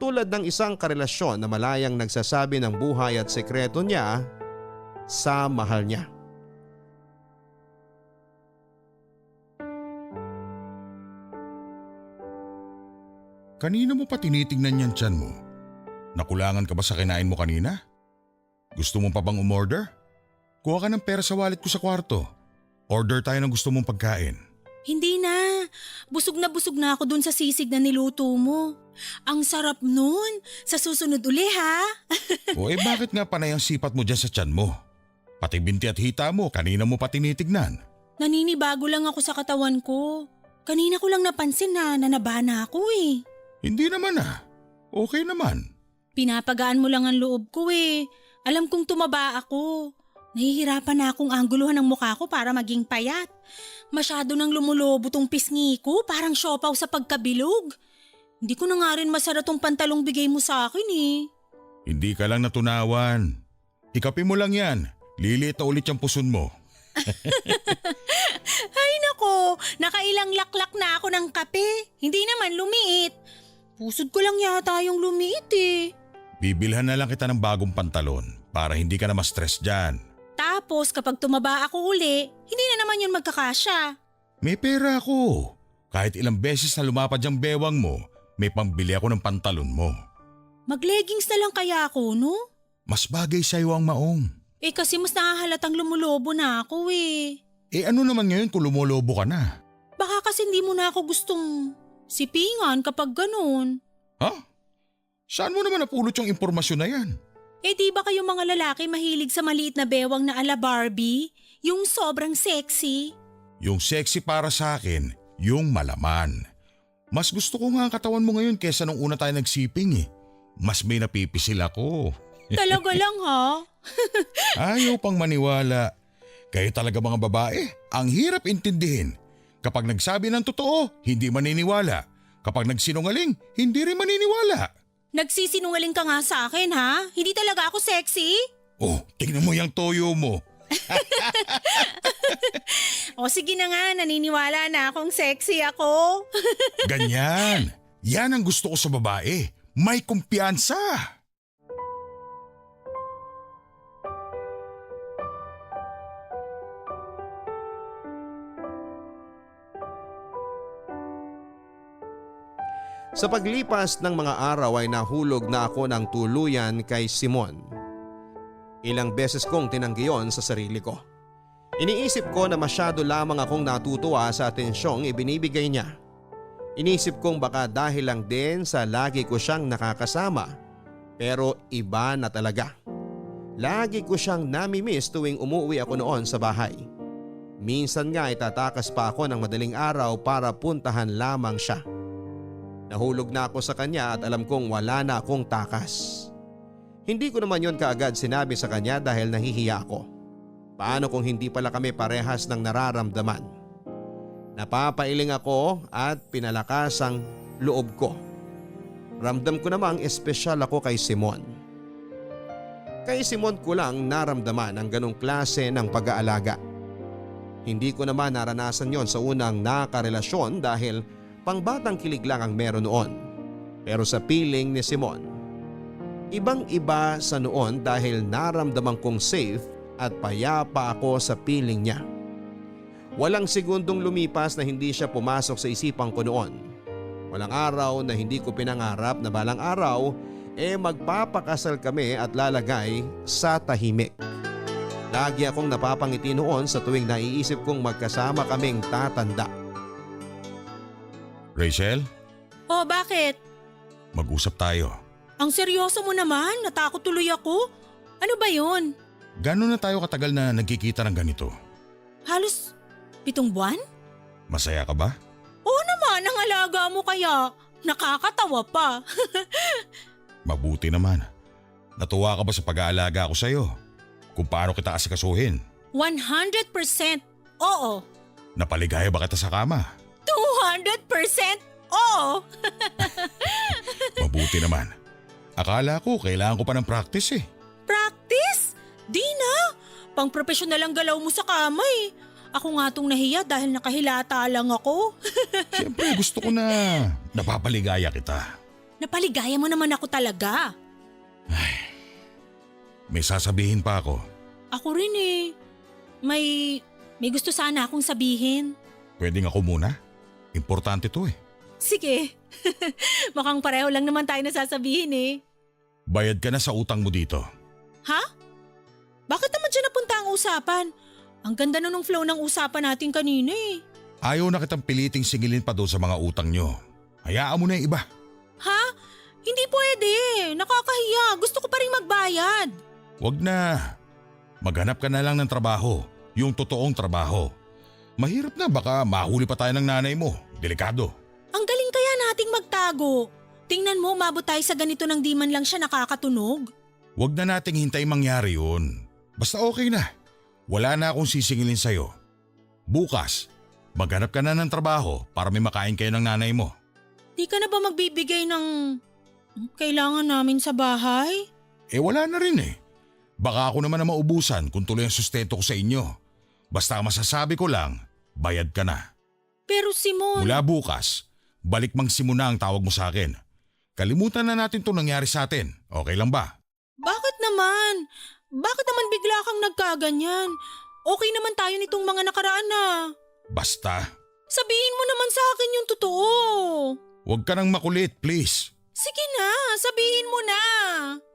Tulad ng isang karelasyon na malayang nagsasabi ng buhay at sekreto niya sa mahal niya. Kanina mo pa tinitingnan yan tiyan mo? Nakulangan ka ba sa kinain mo kanina? Gusto mo pa bang umorder? Kuha ka ng pera sa wallet ko sa kwarto. Order tayo ng gusto mong pagkain. Hindi na. Busog na ako dun sa sisig na niluto mo. Ang sarap nun. Sa susunod uli ha. O bakit nga panay ang sipat mo dyan sa tiyan mo? Pati binti at hita mo, kanina mo pa tinitignan. Naninibago lang ako sa katawan ko. Kanina ko lang napansin na nanabana ako eh. Hindi naman Okay naman. Pinapagaan mo lang ang loob ko eh. Alam kong tumaba ako. Nahihirapan na akong angguluhan ng mukha ko para maging payat. Masyado nang lumulobo tong pisngi ko, parang siopaw sa pagkabilog. Hindi ko na nga rin masara tong pantalong bigay mo sa akin eh. Hindi ka lang natunawan. Ikapin mo lang yan. Liliit na ulit yung puson mo. Ay nako, nakailang laklak na ako ng kape. Hindi naman lumiit. Pusod ko lang yata yung lumiit eh. Bibilhan na lang kita ng bagong pantalon para hindi ka na ma-stress dyan. Tapos kapag tumaba ako uli, hindi na naman yun magkakasya. May pera ako. Kahit ilang beses na lumapad yung bewang mo, may pambili ako ng pantalon mo. Mag-leggings na lang kaya ako, no? Mas bagay sa'yo ang maong. Eh kasi mas nakahalatang lumulobo na ako eh. Ano naman ngayon kung lumolobo ka na? Baka kasi hindi mo na ako gustong sipingan kapag ganun. Ha? Saan mo naman napulot yung impormasyon na yan? Eh di ba kayong mga lalaki mahilig sa maliit na bewang na ala Barbie? Yung sobrang sexy? Yung sexy para sa akin, yung malaman. Mas gusto ko nga ang katawan mo ngayon kesa nung una tayo nagsiping eh. Mas may napipisil ako. Talaga lang ha? Ayaw pang maniwala. Kayo talaga mga babae, ang hirap intindihin. Kapag nagsabi ng totoo, hindi maniniwala. Kapag nagsinungaling, hindi rin maniniwala. Nagsisinungaling ka nga sa akin ha? Hindi talaga ako sexy? Oh, tingnan mo yung toyo mo. O sige na nga, naniniwala na akong sexy ako. Ganyan. Yan ang gusto ko sa babae. May kumpiyansa. Sa paglipas ng mga araw ay nahulog na ako ng tuluyan kay Simon. Ilang beses kong tinanggi yon sa sarili ko. Iniisip ko na masyado lamang akong natutuwa sa atensyong ibinibigay niya. Inisip kong baka dahil lang din sa lagi ko siyang nakakasama, Pero iba na talaga. Lagi ko siyang nami-miss tuwing umuwi ako noon sa bahay. Minsan nga itatakas pa ako ng madaling araw para puntahan lamang siya. Nahulog na ako sa kanya at alam kong wala na akong takas. Hindi ko naman yon kaagad sinabi sa kanya dahil nahihiya ako. Paano kung hindi pala kami parehas ng nararamdaman? Napapailing ako at pinalakas ang loob ko. Ramdam ko namang espesyal ako kay Simon. Kay Simon ko lang naramdaman ang ganong klase ng pag-aalaga. Hindi ko naman naranasan yon sa unang nakarelasyon dahil pangbatang kilig lang ang meron noon. Pero sa piling ni Simon, ibang iba sa noon dahil naramdaman kong safe at payapa ako sa piling niya. Walang segundong lumipas na hindi siya pumasok sa isipan ko noon. Walang araw na hindi ko pinangarap na balang araw magpapakasal kami at lalagay sa tahimik. Lagi akong napapangiti noon sa tuwing naiisip kong magkasama kaming tatanda. Rachel, Oh, bakit? mag-usap tayo. Ang seryoso mo naman, natakot tuloy ako. Ano ba yun? Gano'n na tayo katagal na nagkikita ng ganito? Halos 7 buwan? Masaya ka ba? Oo naman, ang alaga mo kaya. Nakakatawa pa. Mabuti naman. Natuwa ka ba sa pag-aalaga ko sa'yo? Kung paano kita asikasuhin? 100% oo. Napaligaya ba kita sa kama? 200% oo. Mabuti naman. Akala ko kailangan ko pa ng practice eh. Practice? Di na. Pang professional ang galaw mo sa kama eh. Ako nga tong nahiya dahil nakahilata lang ako. Siyempre gusto ko na napapaligaya kita. Napaligaya mo naman ako talaga. May sasabihin pa ako. Ako rin eh. May gusto sana akong sabihin. Pwedeng ako muna? Importante to eh. Sige. Mukhang pareho lang naman tayo nasasabihin eh. Bayad ka na sa utang mo dito. Ha? Bakit naman dyan napunta ang usapan? Ang ganda na nung flow ng usapan natin kanina eh. Ayaw na kitang piliting singilin pa doon sa mga utang nyo. Hayaan mo na yung iba. Ha? Hindi pwede. Nakakahiya. Gusto ko pa rin magbayad. Wag na. Maghanap ka na lang ng trabaho. Yung totoong trabaho. Mahirap na, baka mahuli pa tayo ng nanay mo. Delikado. Ang galing kaya nating magtago. Tingnan mo, umabot tayo sa ganito nang di man lang siya nakakatunog. Wag na nating hintay mangyari yun. Basta okay na. Wala na akong sisingilin sa'yo. Bukas, maghanap ka na ng trabaho para may makain kayo ng nanay mo. Di ka na ba magbibigay ng kailangan namin sa bahay? Wala na rin eh. Baka ako naman na maubusan kung tuloy ang sustento ko sa inyo. Basta masasabi ko lang, bayad ka na. Pero Simon… Mula bukas, balik mang simuna ang tawag mo sa akin. Kalimutan na natin itong nangyari sa atin. Okay lang ba? Bakit naman? Bakit naman bigla kang nagkaganyan? Okay naman tayo nitong mga nakaraan na. Basta. Sabihin mo naman sa akin yung totoo. Huwag ka nang makulit, please. Sige na, sabihin mo na.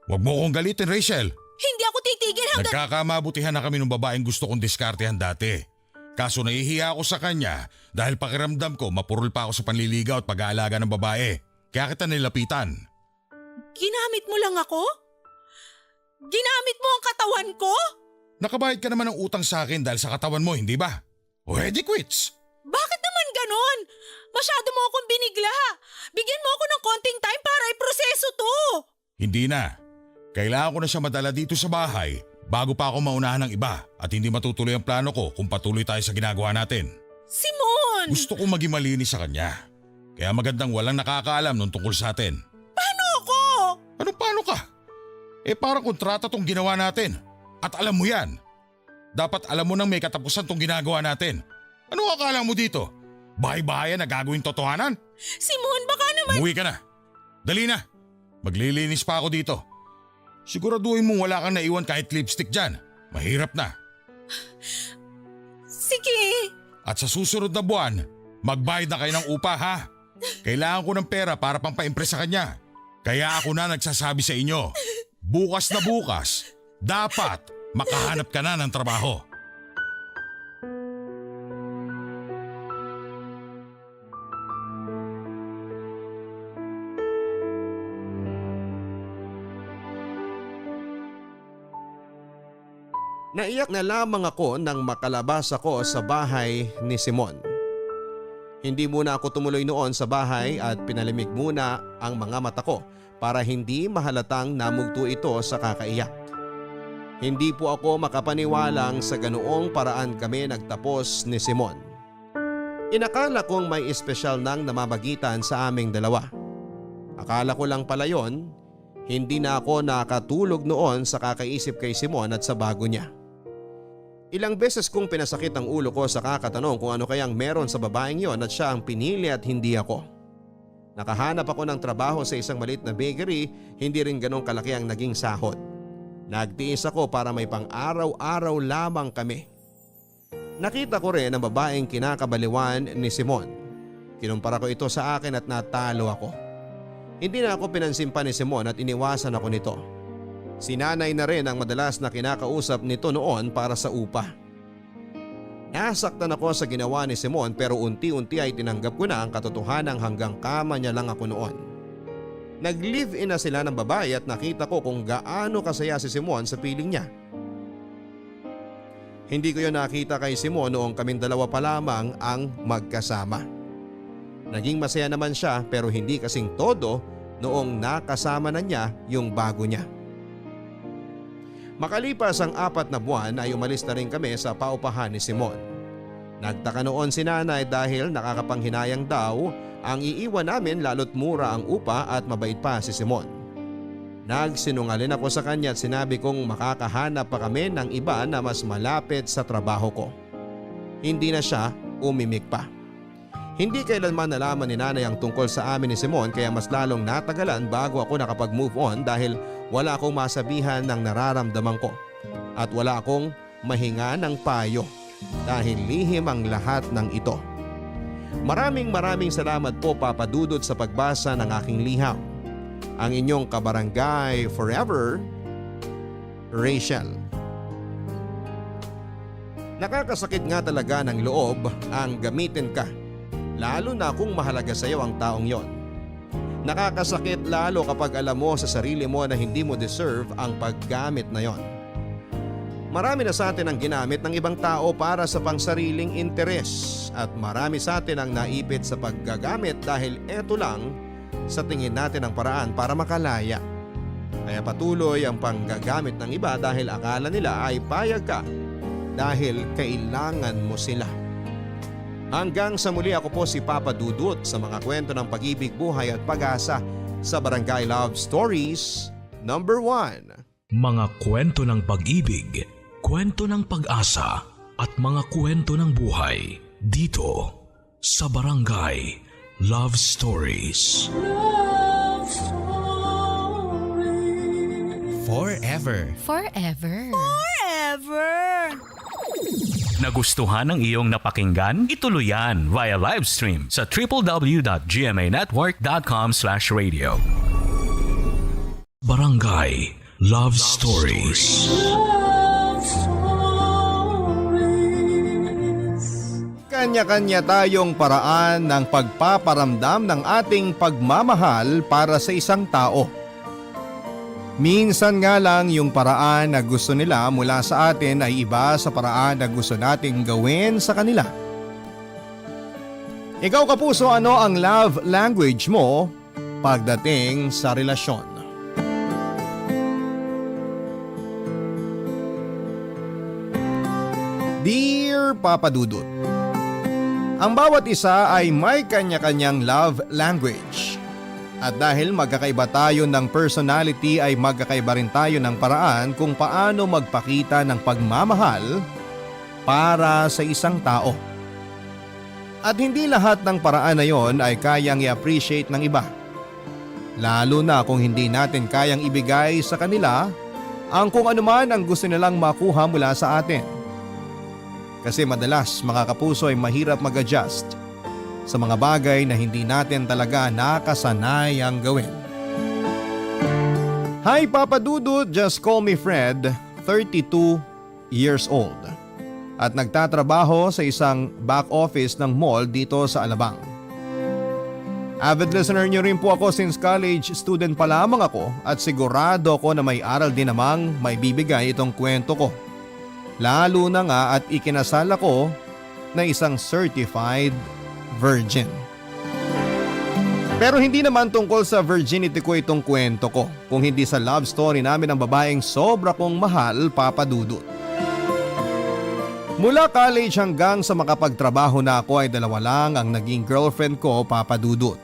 Huwag mo akong galitin, Rachel. Hindi ako titigil hanggang… Nagkakamabutihan na kami ng babaeng gusto kong diskartehan dati. Kaso nahihiya ako sa kanya dahil pakiramdam ko mapurol pa ako sa panliligaw at pag-aalaga ng babae. Kaya kita nilapitan. Ginamit mo lang ako? Ginamit mo ang katawan ko? Nakabayad ka naman ng utang sa akin dahil sa katawan mo, hindi ba? O edi quits. Bakit naman ganon? Masyado mo akong binigla. Bigyan mo ako ng konting time para iproseso to. Hindi na. Kailangan ko na siya madala dito sa bahay bago pa ako maunahan ng iba at hindi matutuloy ang plano ko kung patuloy tayo sa ginagawa natin. Simon! Gusto kong maging malinis sa kanya. Kaya magandang walang nakakaalam nung tungkol sa atin. Paano ako? Anong paano ka? Parang kontrata tong ginawa natin. At alam mo yan. Dapat alam mo nang may katapusan tong ginagawa natin. Ano akala mo dito? Bahay-bahayan na gagawin totohanan? Simon, baka naman… Umuwi ka na. Dali na. Maglilinis pa ako dito. Siguraduhin mong wala kang naiwan kahit lipstick dyan. Mahirap na. Sige. At sa susunod na buwan, magbayad na kayo ng upa ha. Kailangan ko ng pera para pampa-impress sa kanya. Kaya ako na nagsasabi sa inyo, bukas na bukas, dapat makahanap ka na ng trabaho. Naiyak na lamang ako nang makalabas ako sa bahay ni Simon. Hindi muna ako tumuloy noon sa bahay at pinalimig muna ang mga mata ko para hindi mahalatang namugto ito sa kakaiyak. Hindi po ako makapaniwalang sa ganoong paraan kami nagtapos ni Simon. Inakala kong may espesyal nang namamagitan sa aming dalawa. Akala ko lang pala yon, hindi na ako nakatulog noon sa kakaisip kay Simon at sa bago niya. Ilang beses kong pinasakit ang ulo ko sa kakatanong kung ano kayang meron sa babaeng yon at siya ang pinili at hindi ako. Nakahanap ako ng trabaho sa isang maliit na bakery, hindi rin ganong kalaki ang naging sahod. Nagtiis ako para may pang-araw-araw lamang kami. Nakita ko rin ang babaeng kinakabaliwan ni Simon. Kinumpara ko ito sa akin at natalo ako. Hindi na ako pinansin pa ni Simon at iniwasan ako nito. Si nanay na rin ang madalas na kinakausap nito noon para sa upa. Nasaktan ako sa ginawa ni Simon pero unti-unti ay tinanggap ko na ang katotohanan hanggang kama niya lang ako noon. Nag-live-in na sila ng babae at nakita ko kung gaano kasaya si Simon sa piling niya. Hindi ko yun nakita kay Simon noong kaming dalawa pa lamang ang magkasama. Naging masaya naman siya pero hindi kasing todo noong nakasama na niya yung bago niya. Makalipas ang 4 na buwan ay umalis na rin kami sa paupahan ni Simon. Nagtaka noon si nanay dahil nakakapanghinayang daw ang iiwan namin lalo't mura ang upa at mabait pa si Simon. Nagsinungaling ako sa kanya at sinabi kong makakahanap pa kami ng iba na mas malapit sa trabaho ko. Hindi na siya umimik pa. Hindi kailanman nalaman ni nanay ang tungkol sa amin ni Simon kaya mas lalong natagalan bago ako nakapag-move on dahil wala akong masabihan ng nararamdaman ko at wala akong mahinga ng payo dahil lihim ang lahat ng ito. Maraming salamat po Papa Dudut sa pagbasa ng aking liham. Ang inyong kabarangay forever, Rachel. Nakakasakit nga talaga ng loob ang gamitin ka, lalo na kung mahalaga sa iyo ang taong yon. Nakakasakit lalo kapag alam mo sa sarili mo na hindi mo deserve ang paggamit na yon. Marami na sa atin ang ginamit ng ibang tao para sa pangsariling interes at marami sa atin ang naipit sa paggagamit dahil eto lang sa tingin natin ang paraan para makalaya. Kaya patuloy ang panggagamit ng iba dahil akala nila ay payag ka dahil kailangan mo sila. Hanggang sa muli, ako po si Papa Dudut sa mga kwento ng pag-ibig, buhay at pag-asa sa Barangay Love Stories number 1. Mga kwento ng pag-ibig, kwento ng pag-asa at mga kwento ng buhay dito sa Barangay Love Stories. Love Stories. Forever. Forever. Nagustuhan ng iyong napakinggan? Ituloy yan via live stream sa www.gmanetwork.com/radio. Barangay Love Stories. Love Stories. Kanya-kanya tayong paraan ng pagpaparamdam ng ating pagmamahal para sa isang tao. Minsan nga lang yung paraan na gusto nila mula sa atin ay iba sa paraan na gusto nating gawin sa kanila. Ikaw kapuso, ano ang love language mo pagdating sa relasyon? Dear Papa Dudut, ang bawat isa ay may kanya-kanyang love language. At dahil magkakaiba tayo ng personality ay magkakaiba rin tayo ng paraan kung paano magpakita ng pagmamahal para sa isang tao. At hindi lahat ng paraan na yon ay kayang i-appreciate ng iba. Lalo na kung hindi natin kayang ibigay sa kanila ang kung anuman ang gusto nilang makuha mula sa atin. Kasi madalas mga kapuso ay mahirap mag-adjust sa mga bagay na hindi natin talaga nakasanayang gawin. Hi Papa Dudut, just call me Fred, 32 years old. At nagtatrabaho sa isang back office ng mall dito sa Alabang. Avid listener niyo rin po ako since college student pa lamang ako at sigurado ako na may aral din namang may bibigay itong kwento ko. Lalo na nga at ikinasal ako na isang certified virgin. Pero hindi naman tungkol sa virginity ko itong kwento ko, kung hindi sa love story namin ng babaeng sobra kong mahal, Papa Dudut. Mula college hanggang sa makapagtrabaho na ako ay 2 lang ang naging girlfriend ko, Papa Dudut.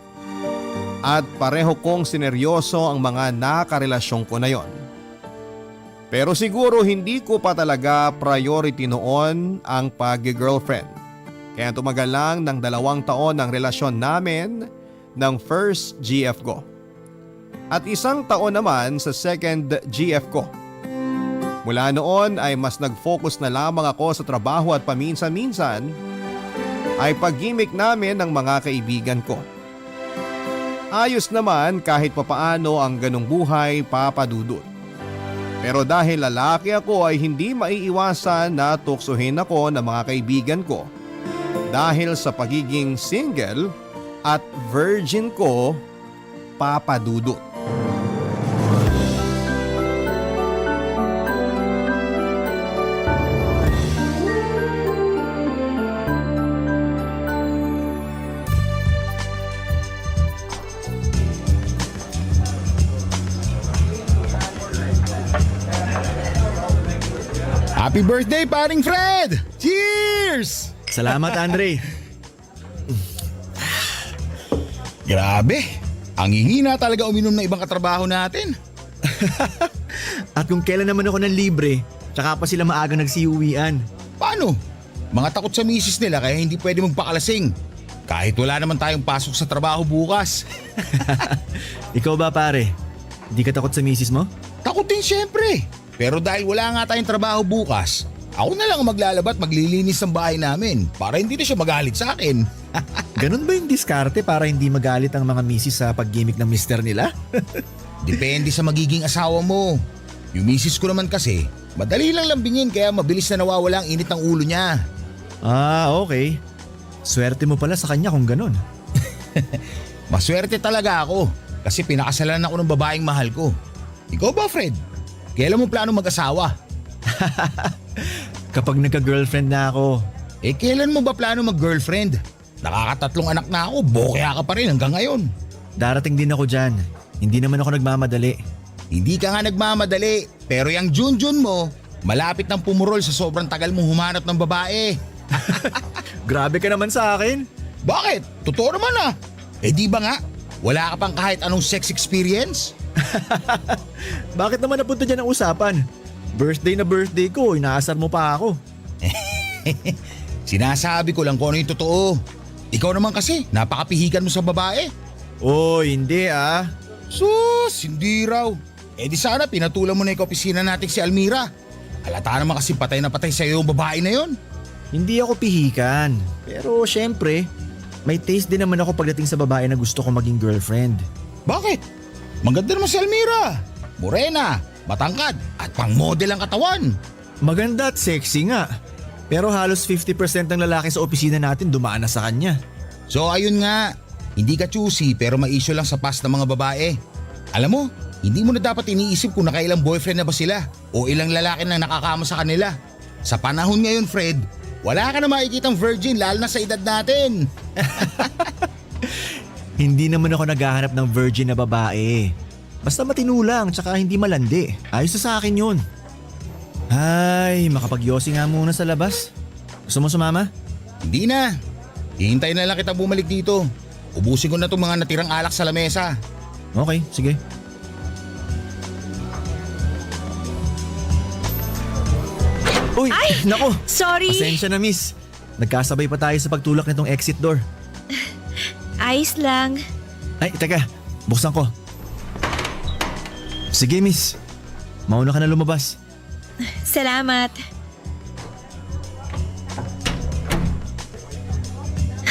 At pareho kong sineryoso ang mga nakarelasyon ko na yon. Pero siguro hindi ko pa talaga priority noon ang pag-girlfriend. Kaya tumagal lang ng 2 taon ang relasyon namin ng first GF ko. At 1 taon naman sa second GF ko. Mula noon ay mas nag-focus na lamang ako sa trabaho at paminsan-minsan ay pag-gimmick namin ng mga kaibigan ko. Ayos naman kahit papaano ang ganong buhay, Papa Dudut. Pero dahil lalaki ako ay hindi maiiwasan na tuksohin ako ng mga kaibigan ko dahil sa pagiging single at virgin ko, Papa Dudut. Happy birthday, paring Fred! Cheers! Salamat, Andre. Grabe, ang hihina talaga uminom ng ibang katrabaho natin. At kung kailan naman ako ng libre, tsaka pa sila maaga nagsiuwian. Paano? Mga takot sa misis nila kaya hindi pwede magpakalasing. Kahit wala naman tayong pasok sa trabaho bukas. Ikaw ba, pare? Hindi ka takot sa misis mo? Takot din syempre. Pero dahil wala nga tayong trabaho bukas, ako na lang ang maglalabat maglilinis ng bahay namin para hindi na siya magalit sa akin. Ganun ba yung diskarte para hindi magalit ang mga misis sa pag-gimmick ng mister nila? Depende sa magiging asawa mo. Yung misis ko naman kasi, madali lang lambingin kaya mabilis na nawawala ang init ng ulo niya. Ah, okay. Swerte mo pala sa kanya kung ganun. Maswerte talaga ako kasi pinakasalan ako ng babaeng mahal ko. Ikaw ba, Fred? Kailan mo plano mag-asawa? Kapag nagka-girlfriend na ako. Eh kailan mo ba plano mag-girlfriend? Nakakatatlong anak na ako, bokya ka pa rin hanggang ngayon. Darating din ako dyan. Hindi naman ako nagmamadali. Hindi ka nga nagmamadali, pero yung Junjun mo, malapit nang pumurol sa sobrang tagal mo humanap ng babae. Grabe ka naman sa akin. Bakit? Totoo naman ah. Eh di ba nga, wala ka pang kahit anong sex experience? Bakit naman napunta dyan ang usapan? Birthday na birthday ko, inaasar mo pa ako. Sinasabi ko lang kung ano yung totoo. Ikaw naman kasi, napakapihikan mo sa babae. Oy, hindi ah. Sus, hindi raw. Eh di sana pinatulan mo na yung opisina natin si Almira. Halata naman kasi patay na patay sa iyo yung babae na yon. Hindi ako pihikan. Pero syempre, may taste din naman ako pagdating sa babae na gusto ko maging girlfriend. Bakit? Maganda naman si Almira. Morena, matangkad at pang-model ang katawan. Maganda at sexy nga. Pero halos 50% ng lalaki sa opisina natin dumaan na sa kanya. So ayun nga, hindi ka choosy pero may issue lang sa past ng mga babae. Alam mo, hindi mo na dapat iniisip kung nakailang boyfriend na ba sila o ilang lalaki na nakakama sa kanila. Sa panahon ngayon, Fred, wala ka na makikitang virgin lalo na sa edad natin. Hindi naman ako naghahanap ng virgin na babae. Basta matino lang tsaka hindi malandi. Ayos na sa akin yun. Ay, makapagyosi nga muna sa labas. Gusto mo sumama? Hindi na. Hihintayin na lang kita bumalik dito. Ubusin ko na itong mga natirang alak sa lamesa. Okay, sige. Uy, Ay! Nako! Sorry! Pasensya na, miss. Nagkasabay pa tayo sa pagtulak nitong exit door. Ayos lang. Ay, teka. Buksan ko. Sige, miss. Mauna ka na lumabas. Salamat.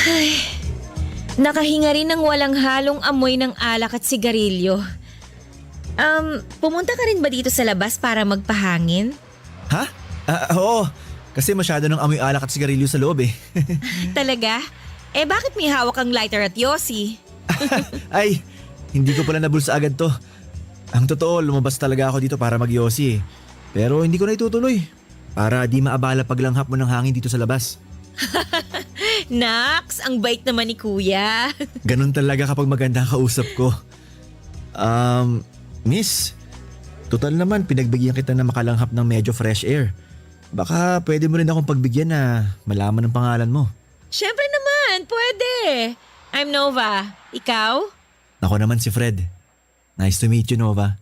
Ay, nakahinga rin ng walang halong amoy ng alak at sigarilyo. Pumunta ka rin ba dito sa labas para magpahangin? Ha? Oo. Kasi masyado ng amoy alak at sigarilyo sa loob eh. Talaga? Eh bakit may hawak ang lighter at yosi? Ay, hindi ko pala nabulsa agad to. Ang totoo, lumabas talaga ako dito para magyosi eh. Pero hindi ko na itutuloy. Para di maabala paglanghap mo ng hangin dito sa labas. Nax, ang bait naman ni kuya. Ganun talaga kapag maganda ang kausap ko. Miss, total naman pinagbigyan kita na makalanghap ng medyo fresh air. Baka pwede mo rin akong pagbigyan na malaman ang pangalan mo. Siyempre naman, pwede. I'm Nova. Ikaw? Ako naman si Fred. Nice to meet you, Nova.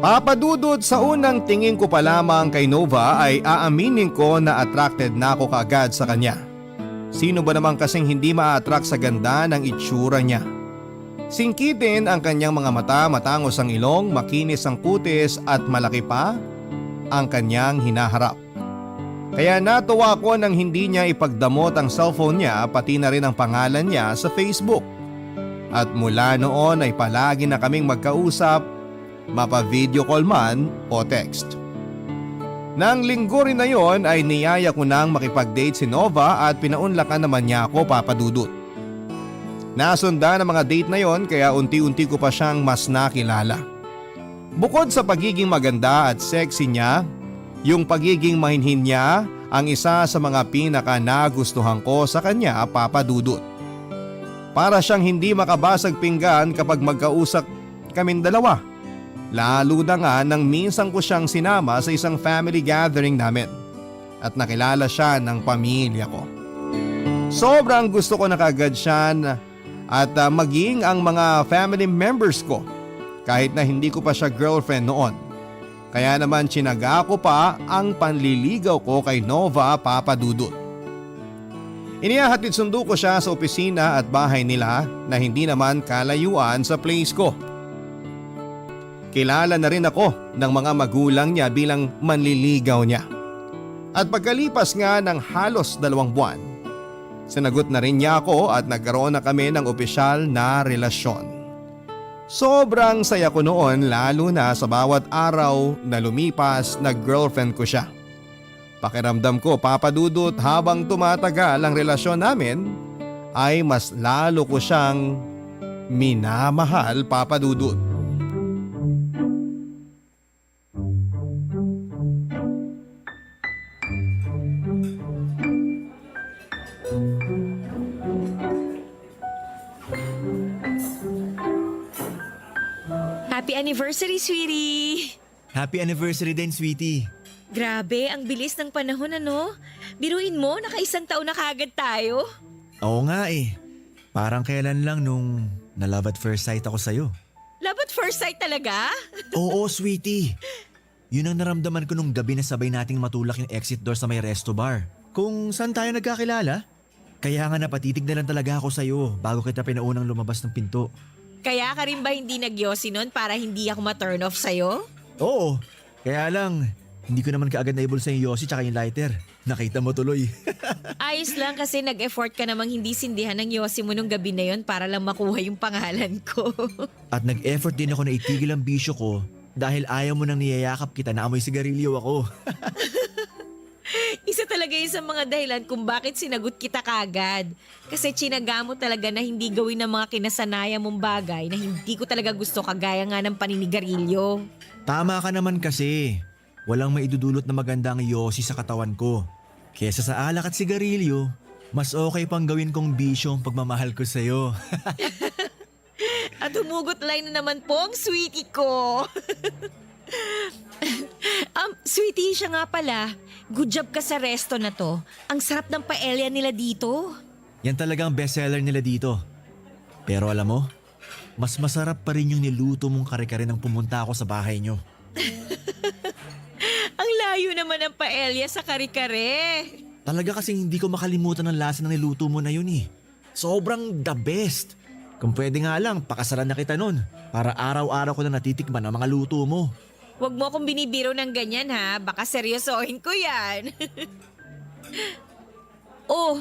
Papadudod, sa unang tingin ko pa lamang kay Nova ay aaminin ko na attracted na ako kaagad sa kanya. Sino ba naman kasing hindi ma-attract sa ganda ng itsura niya? Singkitin ang kanyang mga mata, matangos ang ilong, makinis ang kutis at malaki pa ang kanyang hinaharap. Kaya natuwa ko nang hindi niya ipagdamot ang cellphone niya pati na rin ang pangalan niya sa Facebook. At mula noon ay palagi na kaming magkausap, mapa-video call man o text. Nang linggo rin na yon ay niyaya ko nang makipag-date si Nova at pinaunlakan naman niya ako, papadudot. Nasundan ang mga date na yon kaya unti-unti ko pa siyang mas nakilala. Bukod sa pagiging maganda at sexy niya, yung pagiging mahinhin niya ang isa sa mga pinaka nagustuhan ko sa kanya, papadudot. Para siyang hindi makabasag pinggan kapag magkausap kaming dalawa. Lalo na nga nang minsan ko siyang sinama sa isang family gathering namin at nakilala siya ng pamilya ko. Sobrang gusto ko na kaagad siya at maging ang mga family members ko kahit na hindi ko pa siya girlfriend noon. Kaya naman tsinaga ko pa ang panliligaw ko kay Nova, papadudot. Inihahatid sundo ko siya sa opisina at bahay nila na hindi naman kalayuan sa place ko. Kilala na rin ako ng mga magulang niya bilang manliligaw niya. At pagkalipas nga ng halos 2 buwan, sinagot na rin niya ako at nagkaroon na kami ng opisyal na relasyon. Sobrang saya ko noon, lalo na sa bawat araw na lumipas na girlfriend ko siya. Pakiramdam ko, papadudot, habang tumatagal ang relasyon namin ay mas lalo ko siyang minamahal, papadudot. Happy anniversary, sweetie! Happy anniversary din, sweetie. Grabe, ang bilis ng panahon ano? Biruin mo, naka-1 taon na kaagad tayo. Oo nga eh. Parang kailan lang nung na-love at first sight ako sa'yo. Love at first sight talaga? Oo, sweetie. Yun ang naramdaman ko nung gabi na sabay nating matulak yung exit door sa may resto bar. Kung saan tayo nagkakilala. Kaya nga napatitig na lang talaga ako sa'yo bago kita pinaunang lumabas ng pinto. Kaya ka rin ba hindi nagyosi nun para hindi ako ma-turn off sa'yo? Oo, kaya lang hindi ko naman kaagad naibulsa yung yosi tsaka yung lighter. Nakita mo tuloy. Ayos lang kasi nag-effort ka namang hindi sindihan ng yosi mo nung gabi na yon para lang makuha yung pangalan ko. At nag-effort din ako na itigil ang bisyo ko dahil ayaw mo nang niyayakap kita na amoy sigarilyo ako. Isa talaga yun sa mga dahilan kung bakit sinagot kita kagad. Kasi tsinaga mo talaga na hindi gawin ng mga kinasanaya mong bagay na hindi ko talaga gusto, kagaya nga ng paninigarilyo. Tama ka naman kasi. Walang maidudulot na maganda ang yosi sa katawan ko. Kesa sa alak at sigarilyo, mas okay pang gawin kong bisyo ang pagmamahal ko sa'yo. At humugot line na naman po ang sweetie ko. Sweetie, siya nga pala. Good job ka sa resto na to. Ang sarap ng paella nila dito. Yan talagang bestseller nila dito. Pero alam mo, mas masarap pa rin yung niluto mong kare-kare nang pumunta ako sa bahay nyo. Ang layo naman ng paella sa kare-kare. Talaga kasing hindi ko makalimutan ang lasa ng niluto mo na yun eh. Sobrang the best. Kung pwede nga lang, pakasalan na kita nun. Para araw-araw ko na natitikman ang mga luto mo. Huwag mo akong binibiro ng ganyan ha. Baka seryosohin ko yan. Oh,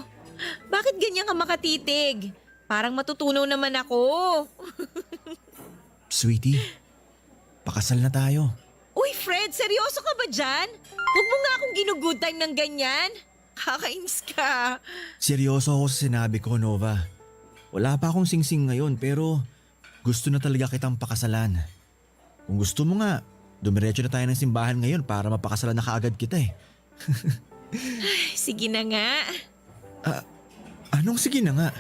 bakit ganyan ka makatitig? Parang matutunaw naman ako. Sweetie, pakasal na tayo. Uy, Fred, seryoso ka ba dyan? Huwag mo nga akong ginugood time ng ganyan. Kakainis ka. Seryoso ako sa sinabi ko, Nova. Wala pa akong singsing ngayon pero gusto na talaga kitang pakasalan. Kung gusto mo nga, Dumiretso na tayo ng simbahan ngayon para mapakasalan na kaagad kita eh. Sige na nga. Anong sige na nga?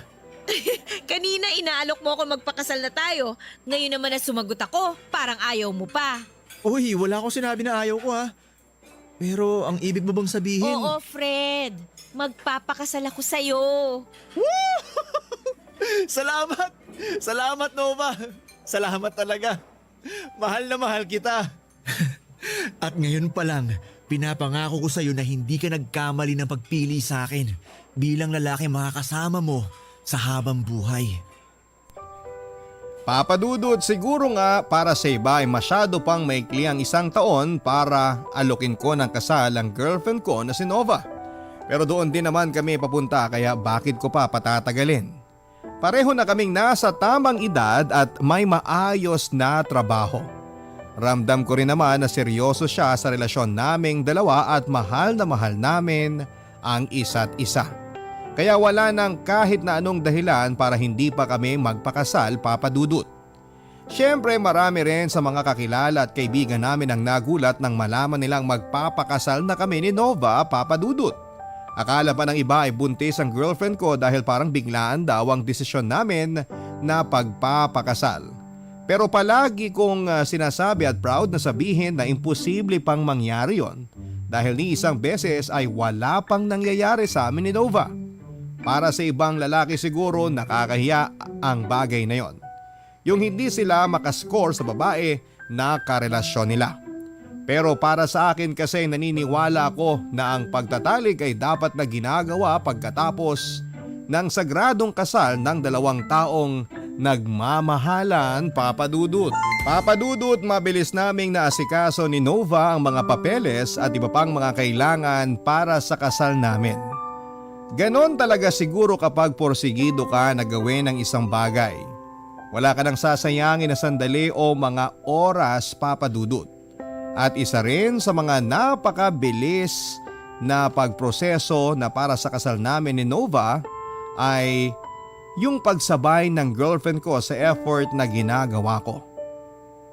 Kanina inaalok mo ako magpakasal na tayo. Ngayon naman na sumagot ako, parang ayaw mo pa. Uy, wala akong sinabi na ayaw ko ha. Pero ang ibig mo bang sabihin? Oo, Fred. Magpapakasal ako sa'yo. Salamat! Salamat, Nova! Salamat talaga. Mahal na mahal kita. At ngayon pa lang, pinapangako ko sa'yo na hindi ka nagkamali ng pagpili sa akin bilang lalaki makakasama mo sa habang buhay. Papa Dudut, siguro nga para sa iba ay masyado pang maikli ang 1 taon para alokin ko ng kasal ang girlfriend ko na si Nova. Pero doon din naman kami papunta kaya bakit ko pa patatagalin? Pareho na kaming nasa tamang edad at may maayos na trabaho. Ramdam ko rin naman na seryoso siya sa relasyon naming dalawa at mahal na mahal namin ang isa't isa. Kaya wala nang kahit na anong dahilan para hindi pa kami magpakasal, Papa Dudut. Siyempre marami rin sa mga kakilala at kaibigan namin ang nagulat nang malaman nilang magpapakasal na kami ni Nova, Papa Dudut. Akala pa ng iba ay buntis ang girlfriend ko dahil parang biglaan daw ang desisyon namin na pagpapakasal. Pero palagi kong sinasabi at proud na sabihin na imposible pang mangyari yon dahil ni isang beses ay wala pang nangyayari sa amin ni Nova. Para sa ibang lalaki siguro nakakahiya ang bagay na yon. Yung hindi sila makascore sa babae na karelasyon nila. Pero para sa akin kasi naniniwala ako na ang pagtatalik ay dapat na ginagawa pagkatapos ng sagradong kasal ng 2 taong nagmamahalan, Papa Dudut. Papa Dudut, mabilis naming naasikaso ni Nova ang mga papeles at iba pang mga kailangan para sa kasal namin. Ganon talaga siguro kapag porsigido ka na gawin ng isang bagay. Wala ka nang sasayangin na sandali o mga oras, Papa Dudut. At isa rin sa mga napakabilis na pagproseso na para sa kasal namin ni Nova ay yung pagsabay ng girlfriend ko sa effort na ginagawa ko.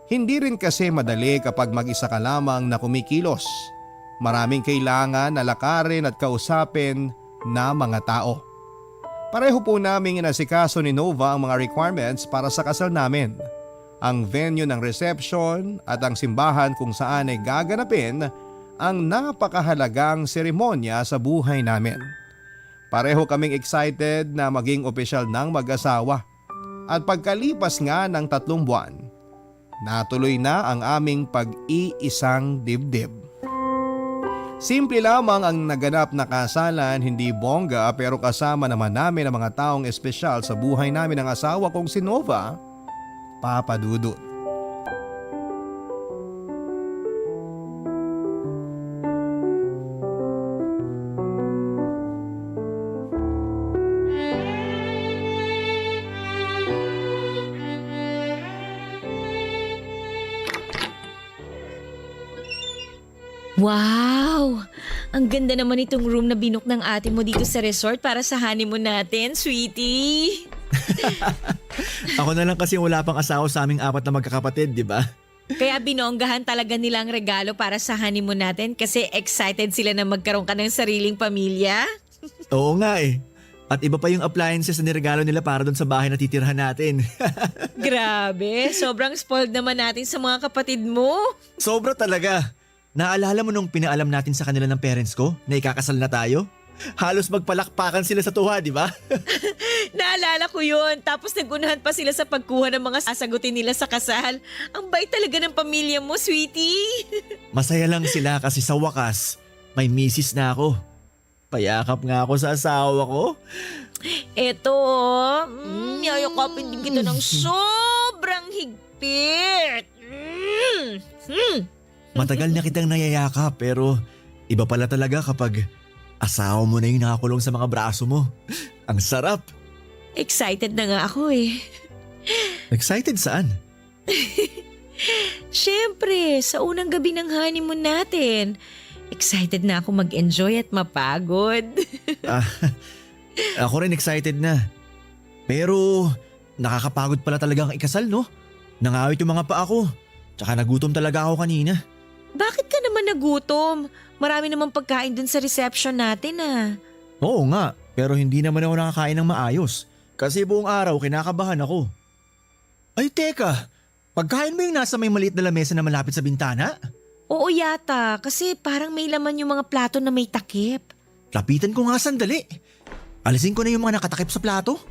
Hindi rin kasi madali kapag mag-isa ka lamang na kumikilos. Maraming kailangan na lakarin at kausapin na mga tao. Pareho po naming inasikaso ni Nova ang mga requirements para sa kasal namin. Ang venue ng reception at ang simbahan kung saan ay gaganapin ang napakahalagang seremonya sa buhay namin. Pareho kaming excited na maging opisyal ng mag-asawa. At pagkalipas nga ng 3 buwan, natuloy na ang aming pag-iisang dibdib. Simple lamang ang naganap na kasalan, hindi bongga pero kasama naman namin ang mga taong espesyal sa buhay namin ng asawa kong si Nova, Papa Dudut. Wow! Ang ganda naman itong room na binook ng ate mo dito sa resort para sa honeymoon natin, sweetie. Ako na lang kasi wala pang asawa sa aming 4 na magkakapatid, di ba? Kaya binonggahan talaga nila ang regalo para sa honeymoon natin kasi excited sila na magkaroon ka ng sariling pamilya. Oo nga eh. At iba pa yung appliances na niregalo nila para doon sa bahay na titirhan natin. Grabe, sobrang spoiled naman natin sa mga kapatid mo. Sobra talaga. Naalala mo nung pinaalam natin sa kanila ng parents ko na ikakasal na tayo? Halos magpalakpakan sila sa tuwa, di ba? Naalala ko yun. Tapos nagunahan pa sila sa pagkuha ng mga sasagutin nila sa kasal. Ang bait talaga ng pamilya mo, sweetie. Masaya lang sila kasi sa wakas, may misis na ako. Payakap nga ako sa asawa ko. Eto, yayakapin din kita ng sobrang higpit. Matagal na kitang nayayakap pero iba pala talaga kapag asawa mo na yung nakakulong sa mga braso mo. Ang sarap. Excited na nga ako eh. Excited saan? Siyempre, sa unang gabi ng honeymoon natin. Excited na ako mag-enjoy at mapagod. Ako rin excited na. Pero nakakapagod pala talaga ang ikasal, no? Nangawit yung mga paa ko. Tsaka nagutom talaga ako kanina. Bakit ka naman nagutom? Marami namang pagkain dun sa reception natin Oo nga, pero hindi naman ako nakakain ng maayos. Kasi buong araw kinakabahan ako. Ay teka, pagkain mo yung nasa may maliit na lamesa na malapit sa bintana? Oo yata, kasi parang may laman yung mga plato na may takip. Lapitan ko nga sandali. Alisin ko na yung mga nakatakip sa plato.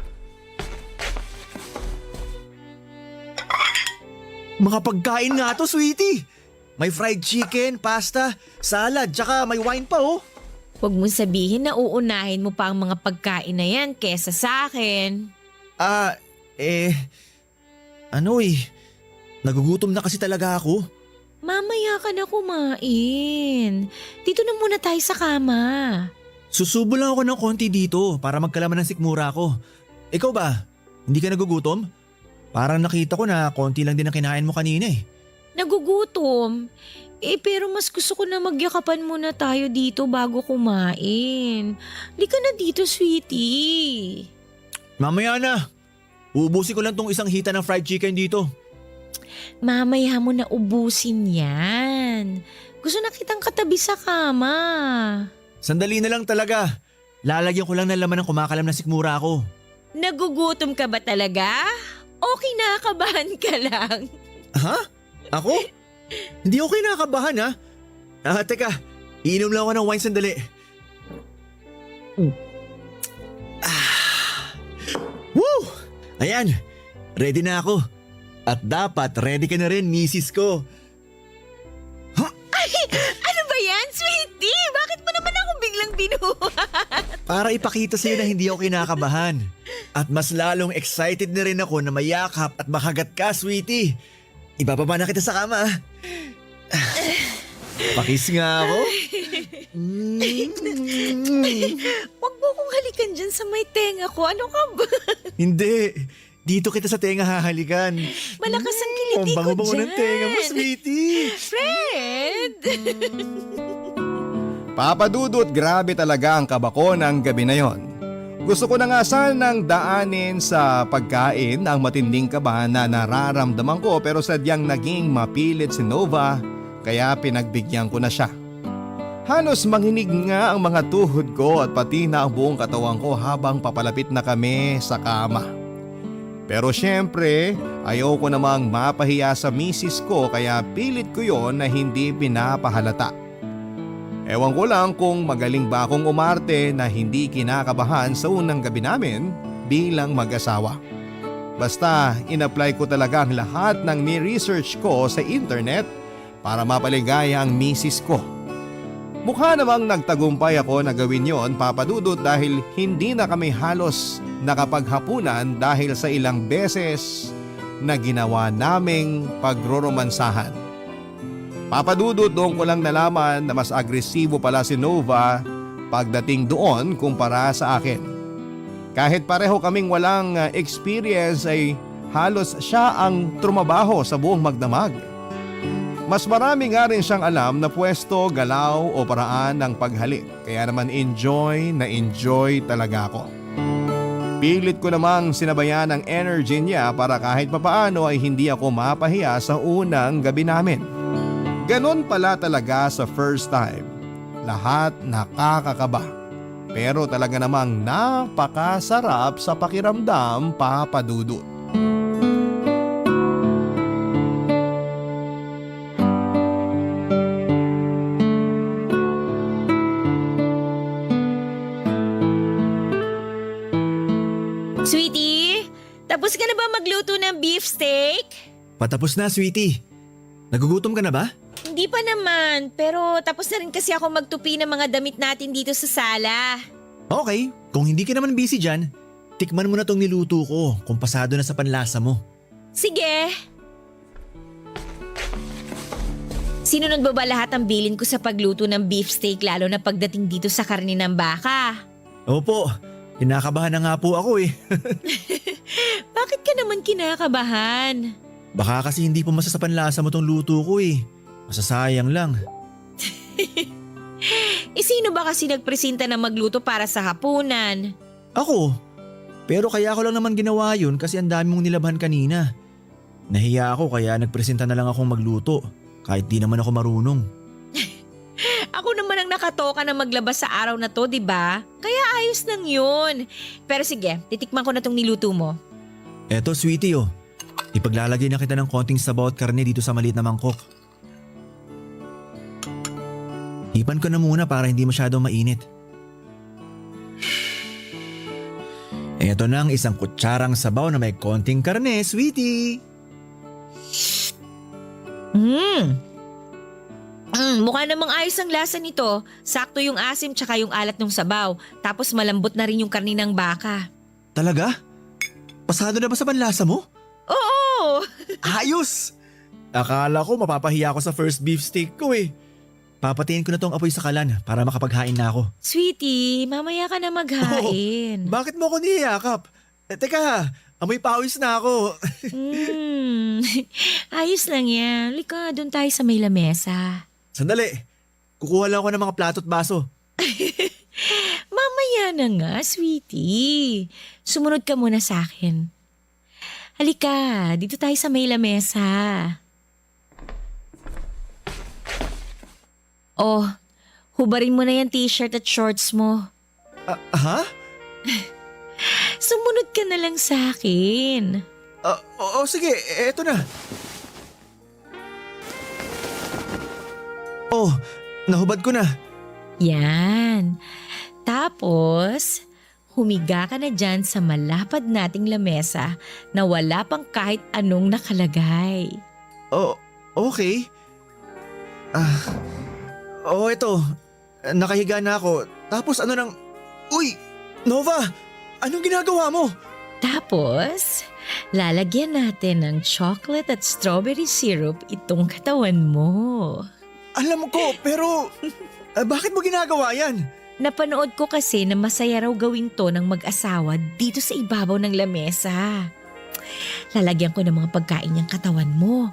Mga pagkain nga to, sweetie. May fried chicken, pasta, salad, tsaka may wine pa oh. Huwag mong sabihin na uunahin mo pa ang mga pagkain na yan kesa sa akin. Nagugutom na kasi talaga ako. Mamaya ka na kumain. Dito na muna tayo sa kama. Susubo lang ako ng konti dito para magkalaman ng sikmura ko. Ikaw ba? Hindi ka nagugutom? Parang nakita ko na konti lang din ang kinain mo kanina eh. Nagugutom. Pero mas gusto ko na magyakapan muna tayo dito bago kumain. Lika na dito, sweetie. Mamaya na. Uubusin ko lang tong isang hita ng fried chicken dito. Mamaya mo na ubusin yan. Gusto na kitang katabi sa kama. Sandali na lang talaga. Lalagyan ko lang ng laman ng kumakalam na sikmura ko. Nagugutom ka ba talaga? O kinakabahan ka lang? Ha? Ako? Hindi ako kinakabahan ha? Teka, iinom lang ako ng wine sandali. Woo! Ayan, ready na ako. At dapat ready ka na rin, misis ko. Ay, ano ba yan, sweetie? Bakit mo naman ako biglang binuhat? Para ipakita sa'yo na hindi ako kinakabahan. At mas lalong excited na rin ako na mayakap at makagat ka, sweetie. Ibababa na kita sa kama. Pakis nga ako. Huwag mo kong halikan dyan sa may tenga ko. Ano ka ba? Hindi. Dito kita sa tenga hahalikan. Malakas ang kiliti ko Bango-bango dyan. ng tenga mo, sweetie. Fred! Papa Dudut, grabe talaga ang kabako ng gabi na yon. Gusto ko na nga sanang daanin sa pagkain ang matinding kabahan na nararamdaman ko pero sadyang naging mapilit si Nova kaya pinagbigyan ko na siya. Halos manginig nga ang mga tuhod ko at pati na ang buong katawan ko habang papalapit na kami sa kama. Pero syempre, ayoko namang mapahiya sa misis ko kaya pilit ko yon na hindi pinapahalata. Ewan ko lang kung magaling ba akong umarte na hindi kinakabahan sa unang gabi namin bilang mag-asawa. Basta in-apply ko talaga ang lahat ng ni-research ko sa internet para mapaligaya ang misis ko. Mukha namang nagtagumpay ako na gawin yon, Papa Dudut, dahil hindi na kami halos nakapaghapunan dahil sa ilang beses na ginawa naming pagroromansahan. Papa Dudut, doon ko lang nalaman na mas agresibo pala si Nova pagdating doon kumpara sa akin. Kahit pareho kaming walang experience ay halos siya ang trumabaho sa buong magdamag. Mas marami nga rin siyang alam na pwesto, galaw o paraan ng paghalik. Kaya naman enjoy talaga ako. Pilit ko namang sinabayan ang energy niya para kahit papaano ay hindi ako mapahiya sa unang gabi namin. Ganon pala talaga sa first time. Lahat nakakakaba. Pero talaga namang napakasarap sa pakiramdam, Papa Dudut. Sweetie, tapos ka na ba magluto ng beefsteak? Patapos na, sweetie. Nagugutom ka na ba? Hindi pa naman, pero tapos na rin kasi ako magtupi ng mga damit natin dito sa sala. Okay, kung hindi ka naman busy dyan, tikman mo na tong niluto ko kung pasado na sa panlasa mo. Sige. Sinunod ba lahat ang bilin ko sa pagluto ng beefsteak lalo na pagdating dito sa karne ng baka? Opo, kinakabahan na nga po ako eh. Bakit ka naman kinakabahan? Baka kasi hindi po masasapanlasa mo tong luto ko eh. Masasayang lang. Sino ba kasi nagpresenta na magluto para sa hapunan? Ako. Pero kaya ko lang naman ginawa yun kasi ang dami mong nilabhan kanina. Nahiya ako kaya nagpresenta na lang akong magluto kahit di naman ako marunong. Ako naman ang nakatoka na maglabas sa araw na to, di ba? Kaya ayos lang yun. Pero sige, titikman ko na tong niluto mo. Eto sweetie oh, ipaglalagay na kita ng konting sabaw at karne dito sa maliit na mangkok. Hipan ko na muna para hindi masyadong mainit. Eto na ang isang kutsarang sabaw na may konting karne, sweetie. Mukha namang ayos ang lasa nito. Sakto yung asim tsaka yung alat ng sabaw. Tapos malambot na rin yung karni ng baka. Talaga? Pasado na ba sa panlasa mo? Oo! Ayos! Akala ko mapapahiya ako sa first beef steak ko eh. Papatiin ko na tong apoy sa kalan para makapaghain na ako. Sweetie, mamaya ka na maghain. Bakit mo ako niyayakap? Teka, amoy pawis na ako. Ayos lang yan. Lika, doon tayo sa may lamesa. Sandali, kukuha lang ako ng mga plato at baso. Mamaya na nga, sweetie. Sumunod ka muna sa akin. Halika, dito tayo sa may lamesa. Oh, hubarin mo na yung t-shirt at shorts mo. Ha? Sumunod ka na lang sa akin. Oo, sige, eto na. Oh, nahubad ko na. Yan. Tapos, humiga ka na dyan sa malapad nating lamesa na wala pang kahit anong nakalagay. Oh, okay. Eto. Nakahiga na ako. Tapos ano nang... Uy! Nova! Anong ginagawa mo? Tapos, lalagyan natin ng chocolate at strawberry syrup itong katawan mo. Alam ko, pero... bakit mo ginagawa yan? Napanood ko kasi na masaya raw gawin to ng mag-asawa dito sa ibabaw ng lamesa. Lalagyan ko ng mga pagkain niyang katawan mo.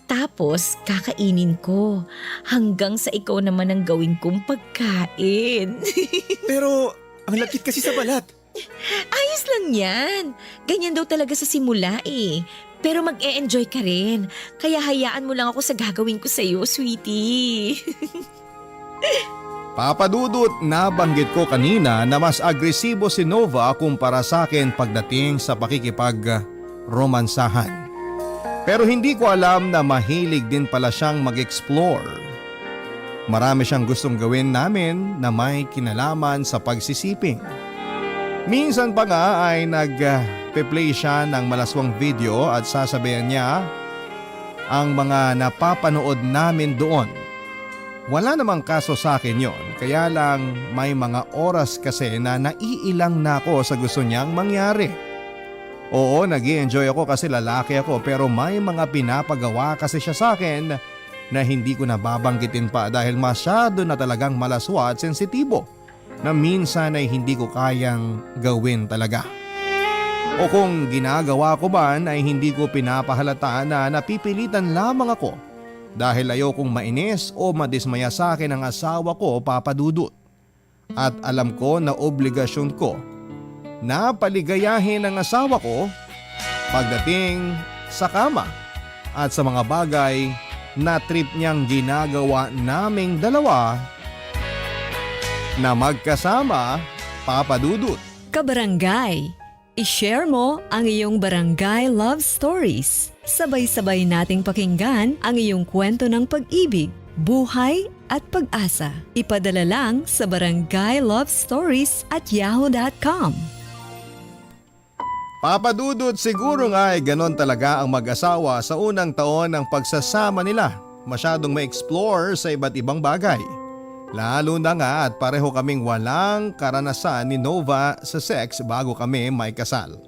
Tapos, kakainin ko. Hanggang sa ikaw naman ang gawin kong pagkain. Pero, ang lakit kasi sa balat. Ayos lang yan. Ganyan daw talaga sa simula eh. Pero mag-e-enjoy ka rin. Kaya hayaan mo lang ako sa gagawin ko sa'yo, sweetie. Papa Dudut, nabanggit ko kanina na mas agresibo si Nova kumpara sa akin pagdating sa pakikipag-romansahan. Pero hindi ko alam na mahilig din pala siyang mag-explore. Marami siyang gustong gawin namin na may kinalaman sa pagsisiping. Minsan pa nga ay nag-play siya ng malaswang video at sasabayan niya ang mga napapanood namin doon. Wala namang kaso sa akin yon, kaya lang may mga oras kasi na naiilang na ako sa gusto niyang mangyari. Oo, nag-i-enjoy ako kasi lalaki ako pero may mga pinapagawa kasi siya sa akin na hindi ko nababanggitin pa dahil masyado na talagang malaswa at sensitibo na minsan ay hindi ko kayang gawin talaga. O kung ginagawa ko man ay hindi ko pinapahalata na napipilitan lamang ako dahil ayokong mainis o madismaya sa akin ang asawa ko, Papa Dudut. At alam ko na obligasyon ko na paligayahin ang asawa ko pagdating sa kama at sa mga bagay na trip niyang ginagawa naming dalawa na magkasama, Papa Dudut. Kabarangay, i-share mo ang iyong barangay love stories. Sabay-sabay nating pakinggan ang iyong kwento ng pag-ibig, buhay at pag-asa. Ipadala lang sa barangaylovestories@yahoo.com. Papa Dudut, siguro nga ay ganon talaga ang mag-asawa sa unang taon ng pagsasama nila. Masyadong ma-explore sa iba't ibang bagay. Lalo na nga at pareho kaming walang karanasan ni Nova sa sex bago kami may kasal.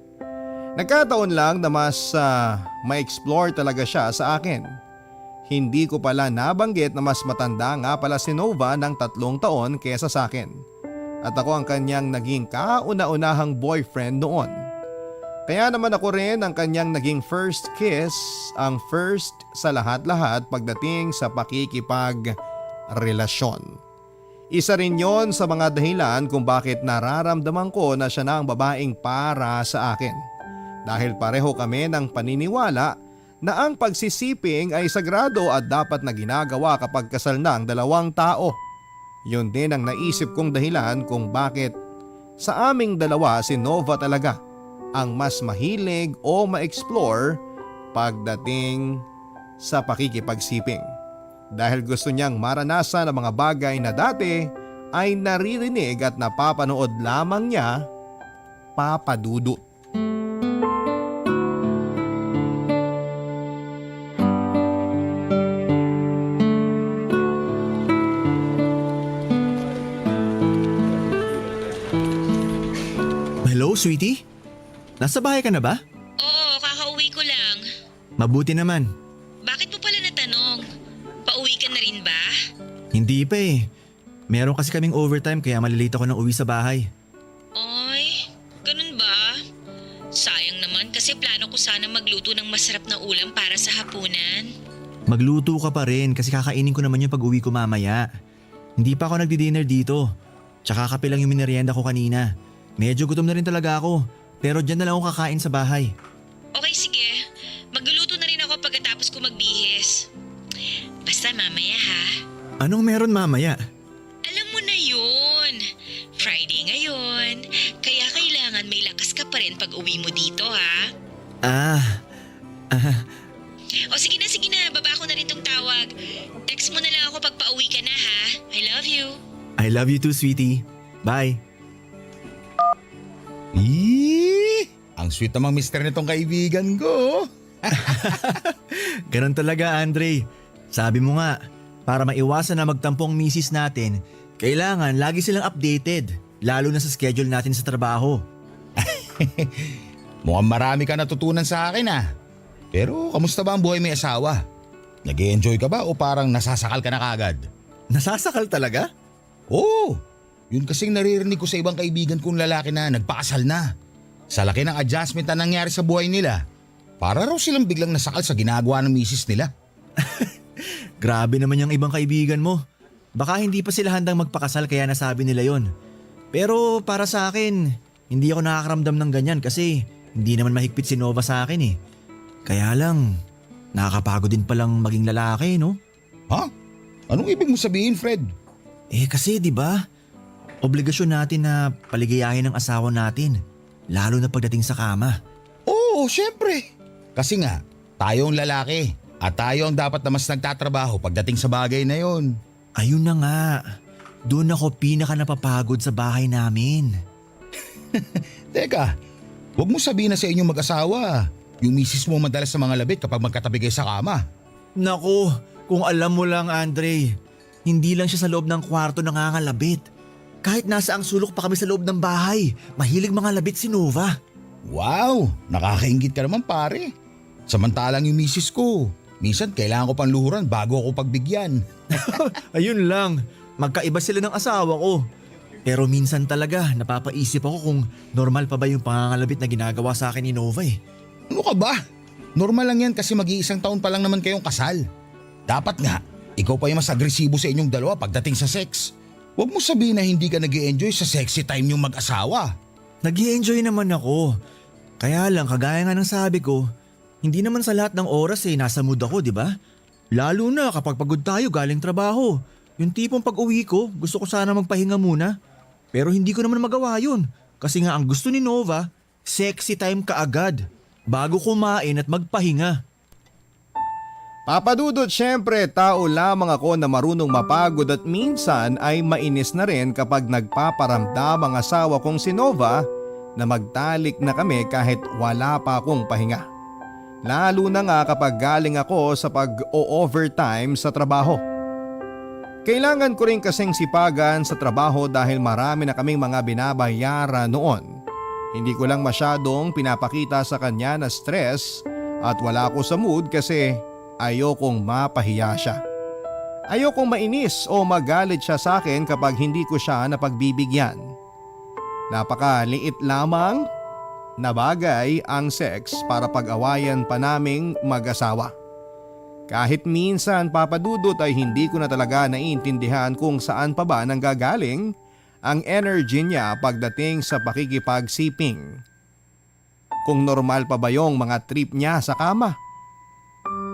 Nagkataon lang na mas ma-explore talaga siya sa akin. Hindi ko pala nabanggit na mas matanda nga pala si Nova ng 3 taon kesa sa akin. At ako ang kanyang naging kauna-unahang boyfriend noon. Kaya naman ako rin ang kanyang naging first kiss, ang first sa lahat-lahat pagdating sa pakikipag-relasyon. Isa rin yon sa mga dahilan kung bakit nararamdaman ko na siya na ang babaeng para sa akin. Dahil pareho kami ng paniniwala na ang pagsisiping ay sagrado at dapat na ginagawa kapag kasal na ang dalawang tao. Yun din ang naisip kong dahilan kung bakit sa aming dalawa si Nova talaga ang mas mahilig o ma-explore pagdating sa pakikipagsiping. Dahil gusto niyang maranasan ang mga bagay na dati ay naririnig at napapanood lamang niya, Papa Dudut. Hello, sweetie? Nasa bahay ka na ba? Oo, kakauwi ko lang. Mabuti naman. Bakit mo pala natanong? Pauwi ka na rin ba? Hindi pa eh. Meron kasi kaming overtime kaya malilate ako ng uwi sa bahay. Oy, ganun ba? Sayang naman kasi plano ko sana magluto ng masarap na ulam para sa hapunan. Magluto ka pa rin kasi kakainin ko naman yung pag-uwi ko mamaya. Hindi pa ako nagdi-dinner dito. Tsaka kape lang yung minerienda ko kanina. Medyo gutom na rin talaga ako. Pero dyan na lang ako kakain sa bahay. Okay, sige. Magluluto na rin ako pagkatapos ko magbihis. Basta mamaya ha. Anong meron mamaya? Alam mo na yun. Friday ngayon. Kaya kailangan may lakas ka pa rin pag uwi mo dito ha. O sige na. Baba ko na rin tong tawag. Text mo na lang ako pag pauwi ka na ha. I love you. I love you too, sweetie. Bye. Ang sweet namang mister nitong kaibigan ko. Ganun talaga, Andre. Sabi mo nga, para maiwasan na magtampong misis natin, kailangan lagi silang updated, lalo na sa schedule natin sa trabaho. Mukhang marami ka natutunan sa akin ah. Pero kamusta ba ang buhay may asawa? Nag-e-enjoy ka ba o parang nasasakal ka na kagad? Nasasakal talaga? Oo, yun kasing naririnig ko sa ibang kaibigan kong lalaki na nagpakasal na. Sa laki ng adjustment na nangyari sa buhay nila, para raw silang biglang nasakal sa ginagawa ng misis nila. Grabe naman yung ibang kaibigan mo. Baka hindi pa sila handang magpakasal kaya nasabi nila yon. Pero para sa akin, hindi ako nakakaramdam ng ganyan kasi hindi naman mahigpit si Nova sa akin eh. Kaya lang, nakakapagod din palang maging lalaki, no? Ha? Anong ibig mo sabihin, Fred? Kasi 'di ba? Obligasyon natin na paligayahin ang asawa natin, lalo na pagdating sa kama. Oo, syempre. Kasi nga, tayo ang lalaki at tayo ang dapat na mas nagtatrabaho pagdating sa bagay na yon. Ayun na nga. Doon ako pinaka napapagod sa bahay namin. Teka, huwag mo sabihin na sa inyong mag-asawa. Yung misis mo madalas sa mga labit kapag magkatabi kayo sa kama. Naku, kung alam mo lang, Andre, hindi lang siya sa loob ng kwarto nangangalabit. Kahit nasa ang sulok pa kami sa loob ng bahay, mahilig mga labit si Nova. Wow, nakakaingit ka naman pare. Samantalang yung misis ko, minsan kailangan ko pang luhuran bago ako pagbigyan. Ayun lang, magkaiba sila ng asawa ko. Pero minsan talaga napapaisip ako kung normal pa ba yung pangangalabit na ginagawa sa akin ni Nova eh. Ano ka ba? Normal lang yan kasi mag-iisang taon pa lang naman kayong kasal. Dapat nga, ikaw pa yung mas agresibo sa inyong dalawa pagdating sa sex. Huwag mo sabihin na hindi ka nag-i-enjoy sa sexy time yung mag-asawa. Nag-i-enjoy naman ako. Kaya lang, kagaya nga ng sabi ko, hindi naman sa lahat ng oras nasa mood ako, di ba? Lalo na kapag pagod tayo galing trabaho. Yung tipong pag-uwi ko, gusto ko sana magpahinga muna. Pero hindi ko naman magawa yun. Kasi nga ang gusto ni Nova, sexy time kaagad. Bago kumain at magpahinga. Papa Dudut, syempre tao lamang ako na marunong mapagod at minsan ay mainis na rin kapag nagpaparamdam ang asawa kong si Nova na magtalik na kami kahit wala pa akong pahinga. Lalo na nga kapag galing ako sa pag-o-overtime sa trabaho. Kailangan ko rin kasing sipagan sa trabaho dahil marami na kaming mga binabayaran noon. Hindi ko lang masyadong pinapakita sa kanya na stress at wala ako sa mood kasi ayokong mapahiya siya. Ayokong mainis o magalit siya sa akin kapag hindi ko siya napagbibigyan. Napakaliit lamang na bagay ang sex para pag-awayan pa naming mag-asawa. Kahit minsan, Papa Dudut, ay hindi ko na talaga naiintindihan kung saan pa ba nanggagaling ang energy niya pagdating sa pakikipagsiping. Kung normal pa ba yung mga trip niya sa kama.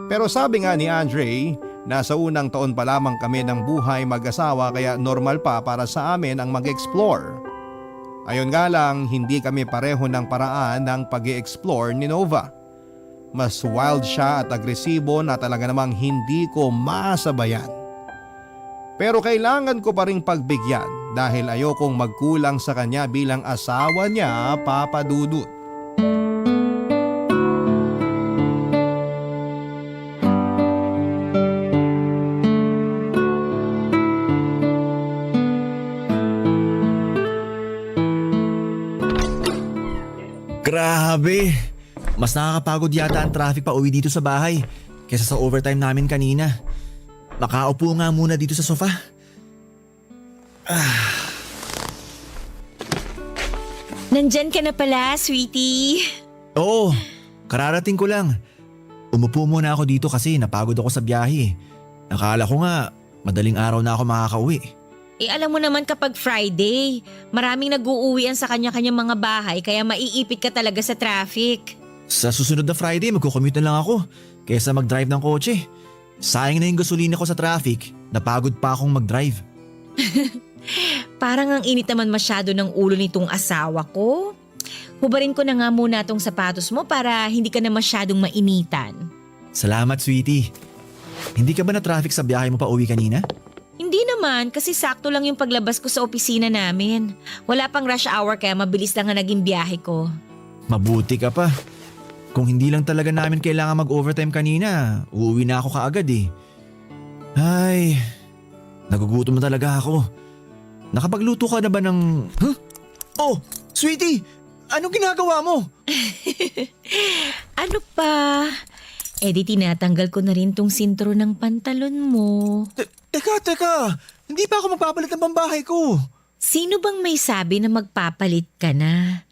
Pero sabi nga ni Andre, nasa unang taon pa lamang kami ng buhay mag-asawa kaya normal pa para sa amin ang mag-explore. Ayon nga lang, hindi kami pareho ng paraan ng pag-explore ni Nova. Mas wild siya at agresibo na talaga namang hindi ko masabayan. Pero kailangan ko pa ring pagbigyan dahil ayokong magkulang sa kanya bilang asawa niya, Papa Dudut. Grabe! Mas nakakapagod yata ang traffic pa uwi dito sa bahay kaysa sa overtime namin kanina. Makaupo nga muna dito sa sofa. Nandyan ka na pala, sweetie. Oo, kararating ko lang. Umupo muna ako dito kasi napagod ako sa biyahe. Akala ko nga, madaling araw na ako makakauwi. Alam mo naman kapag Friday, maraming nag-uuwian sa kanya-kanyang mga bahay kaya maiipit ka talaga sa traffic. Sa susunod na Friday, magkukommute na lang ako kaysa mag-drive ng kotse. Sayang na yung gasolina ko sa traffic, napagod pa akong mag-drive. Parang ang init naman masyado ng ulo nitong asawa ko. Hubarin ko na nga muna tong sapatos mo para hindi ka na masyadong mainitan. Salamat, sweetie. Hindi ka ba na traffic sa biyahe mo pa uwi kanina? Hindi naman kasi sakto lang yung paglabas ko sa opisina namin. Wala pang rush hour kaya mabilis lang ang naging biyahe ko. Mabuti ka pa. Kung hindi lang talaga namin kailangan mag-overtime kanina, uuwi na ako kaagad eh. Ay, nagugutom na talaga ako. Nakapagluto ka na ba ng… Huh? Oh, sweetie! Anong ginagawa mo? Ano pa? Di tinatanggal ko na rin tong sintro ng pantalon mo. Teka! Hindi pa ako magpapalit ng pambahay ko. Sino bang may sabi na magpapalit ka na?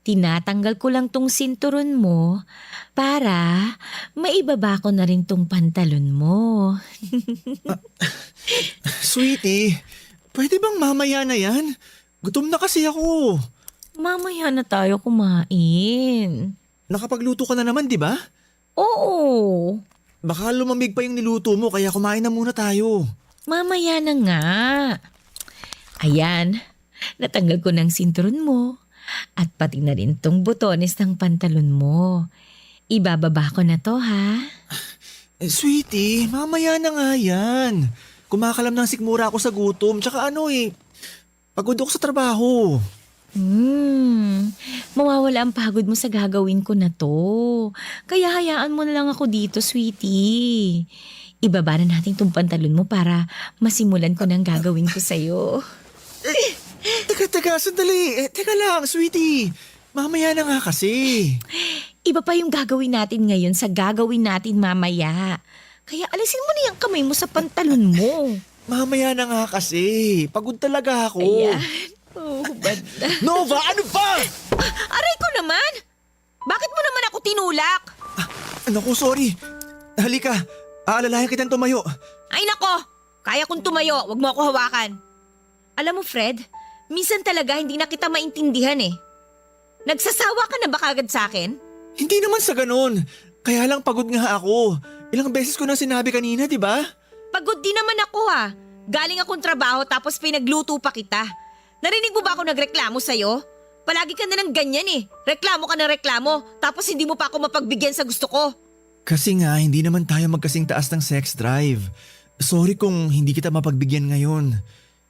Tinatanggal ko lang tong sinturon mo para maibaba ko na rin tong pantalon mo. Sweetie, pwede bang mamaya na yan? Gutom na kasi ako. Mamaya na tayo kumain. Nakapagluto ka na naman, di ba? Oo. Baka lumamig pa yung niluto mo kaya kumain na muna tayo. Mamaya na nga. Ayan, natanggal ko ng sinturon mo. At pati na rin tong butones ng pantalon mo. Ibababa ko na to, ha? Sweetie, mamaya na nga yan. Kumakalam ng sikmura ako sa gutom. Tsaka pagod ako sa trabaho. Mawawala ang pagod mo sa gagawin ko na to. Kaya hayaan mo na lang ako dito, sweetie. Ibaba na natin tong pantalon mo para masimulan ko ng gagawin ko sa'yo. Teka, sandali. Teka lang, sweetie. Mamaya na nga kasi. Iba pa yung gagawin natin ngayon sa gagawin natin mamaya. Kaya alisin mo na yung kamay mo sa pantalon mo. Mamaya na nga kasi. Pagod talaga ako. Ayan. Oh, bad na. Nova, ano ba? Aray ko naman! Bakit mo naman ako tinulak? Naku, sorry. Halika, aalalayan kitang tumayo. Ay nako! Kaya kong tumayo, wag mo ako hawakan. Alam mo, Fred, minsan talaga hindi na kita maintindihan eh. Nagsasawa ka na ba kagad sa akin? Hindi naman sa ganun. Kaya lang pagod nga ako. Ilang beses ko na sinabi kanina, di ba? Pagod din naman ako ah. Galing akong trabaho tapos pinagluto pa kita. Narinig mo ba ako nagreklamo sa'yo? Palagi ka na ng ganyan eh. Reklamo ka na reklamo tapos hindi mo pa ako mapagbigyan sa gusto ko. Kasi nga, hindi naman tayo magkasing taas ng sex drive. Sorry kung hindi kita mapagbigyan ngayon.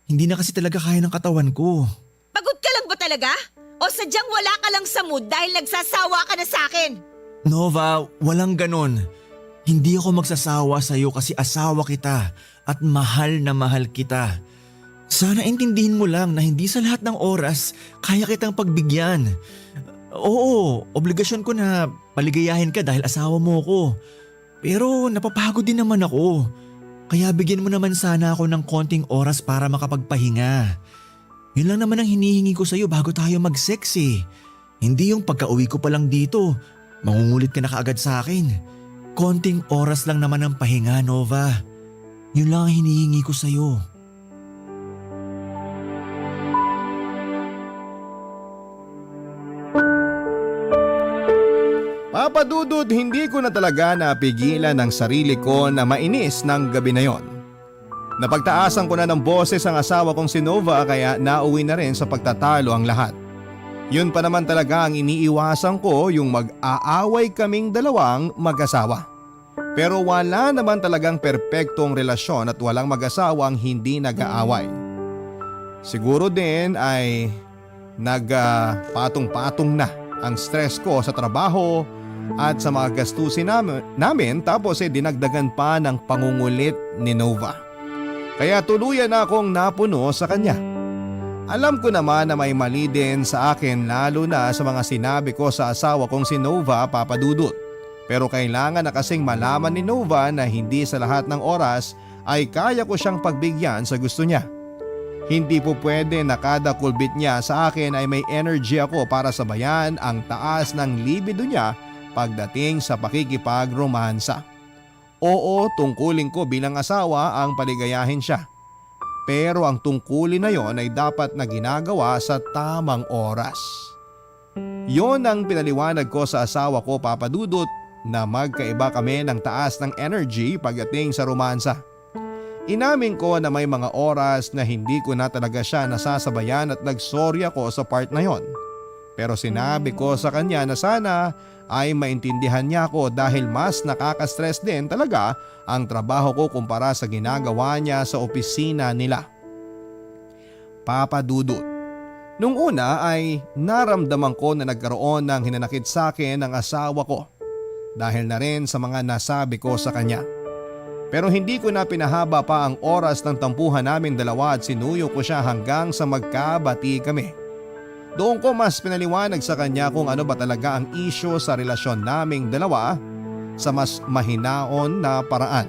Hindi na kasi talaga kaya ng katawan ko. Pagod ka lang ba talaga? O sadyang wala ka lang sa mood dahil nagsasawa ka na sa akin? Nova, walang ganon. Hindi ako magsasawa sa'yo kasi asawa kita at mahal na mahal kita. Sana intindihin mo lang na hindi sa lahat ng oras kaya kitang pagbigyan. Oo, obligasyon ko na paligayahin ka dahil asawa mo ko. Pero napapagod din naman ako. Kaya bigyan mo naman sana ako ng konting oras para makapagpahinga. Yun lang naman ang hinihingi ko sa'yo bago tayo mag-sex eh. Hindi yung pagka-uwi ko pa lang dito, mangungulit ka na kaagad sa akin. Konting oras lang naman ang pahinga, Nova. Yun lang ang hinihingi ko sa'yo. Papa Dudut, hindi ko na talaga napigilan ang sarili ko na mainis ng gabi na yon. Napagtaasan ko na ng boses ang asawa kong si Nova kaya nauwi na rin sa pagtatalo ang lahat. Yun pa naman talaga ang iniiwasan ko, yung mag-aaway kaming dalawang mag-asawa. Pero wala naman talagang perpektong relasyon at walang mag-asawang hindi nag-aaway. Siguro din ay nagpatong-patong na ang stress ko sa trabaho at sa mga gastusin namin tapos dinagdagan pa ng pangungulit ni Nova. Kaya tuluyan na akong napuno sa kanya. Alam ko naman na may mali din sa akin lalo na sa mga sinabi ko sa asawa kong si Nova, Papa Dudut. Pero kailangan na kasing malaman ni Nova na hindi sa lahat ng oras ay kaya ko siyang pagbigyan sa gusto niya. Hindi po pwede na kada kulbit niya sa akin ay may energy ako para sabayan ang taas ng libido niya pagdating sa pakikipag-romansa. Oo, tungkulin ko bilang asawa ang paligayahin siya. Pero ang tungkulin na yon ay dapat na ginagawa sa tamang oras. Yon ang pinaliwanag ko sa asawa ko, Papa Dudut, na magkaiba kami ng taas ng energy pagdating sa romansa. Inamin ko na may mga oras na hindi ko na talaga siya nasasabayan at nagsorry ako sa part na yon. Pero sinabi ko sa kanya na sana ay maintindihan niya ako dahil mas nakaka-stress din talaga ang trabaho ko kumpara sa ginagawa niya sa opisina nila. Papa Dudut, nung una ay naramdaman ko na nagkaroon ng hinanakit sa akin ng asawa ko dahil na rin sa mga nasabi ko sa kanya. Pero hindi ko na pinahaba pa ang oras ng tampuhan namin dalawa at sinuyo ko siya hanggang sa magkabati kami. Doon ko mas pinaliwanag sa kanya kung ano ba talaga ang isyu sa relasyon naming dalawa sa mas mahinaon na paraan.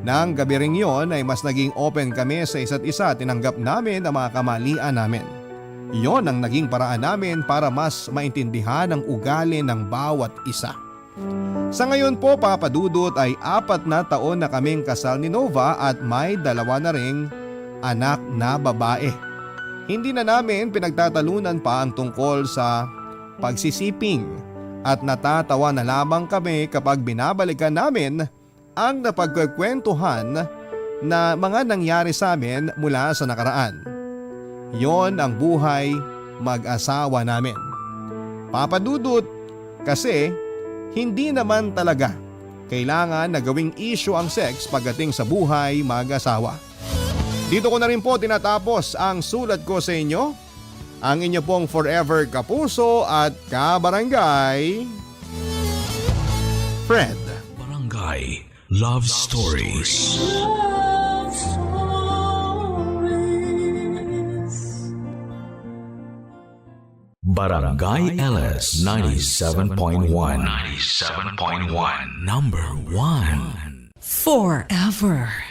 Nang gabi ring yon ay mas naging open kami sa isa't isa at tinanggap namin ang mga kamalian namin. Yon ang naging paraan namin para mas maintindihan ang ugali ng bawat isa. Sa ngayon po, Papa Dudut, ay 4 na taon na kaming kasal ni Nova at may 2 na ring anak na babae. Hindi na namin pinagtatalunan pa ang tungkol sa pagsisiping at natatawa na lamang kami kapag binabalikan namin ang napagkukwentuhan na mga nangyari sa amin mula sa nakaraan. Yon ang buhay mag-asawa namin. Papa Dudut, kasi hindi naman talaga kailangan na gawing issue ang sex pagdating sa buhay mag-asawa. Dito ko na rin po tinatapos ang sulat ko sa inyo. Ang inyo pong forever kapuso at kabarangay, Fred. Barangay Love Stories. Love Stories. Barangay LS 97.1. 97.1. Number 1. Forever.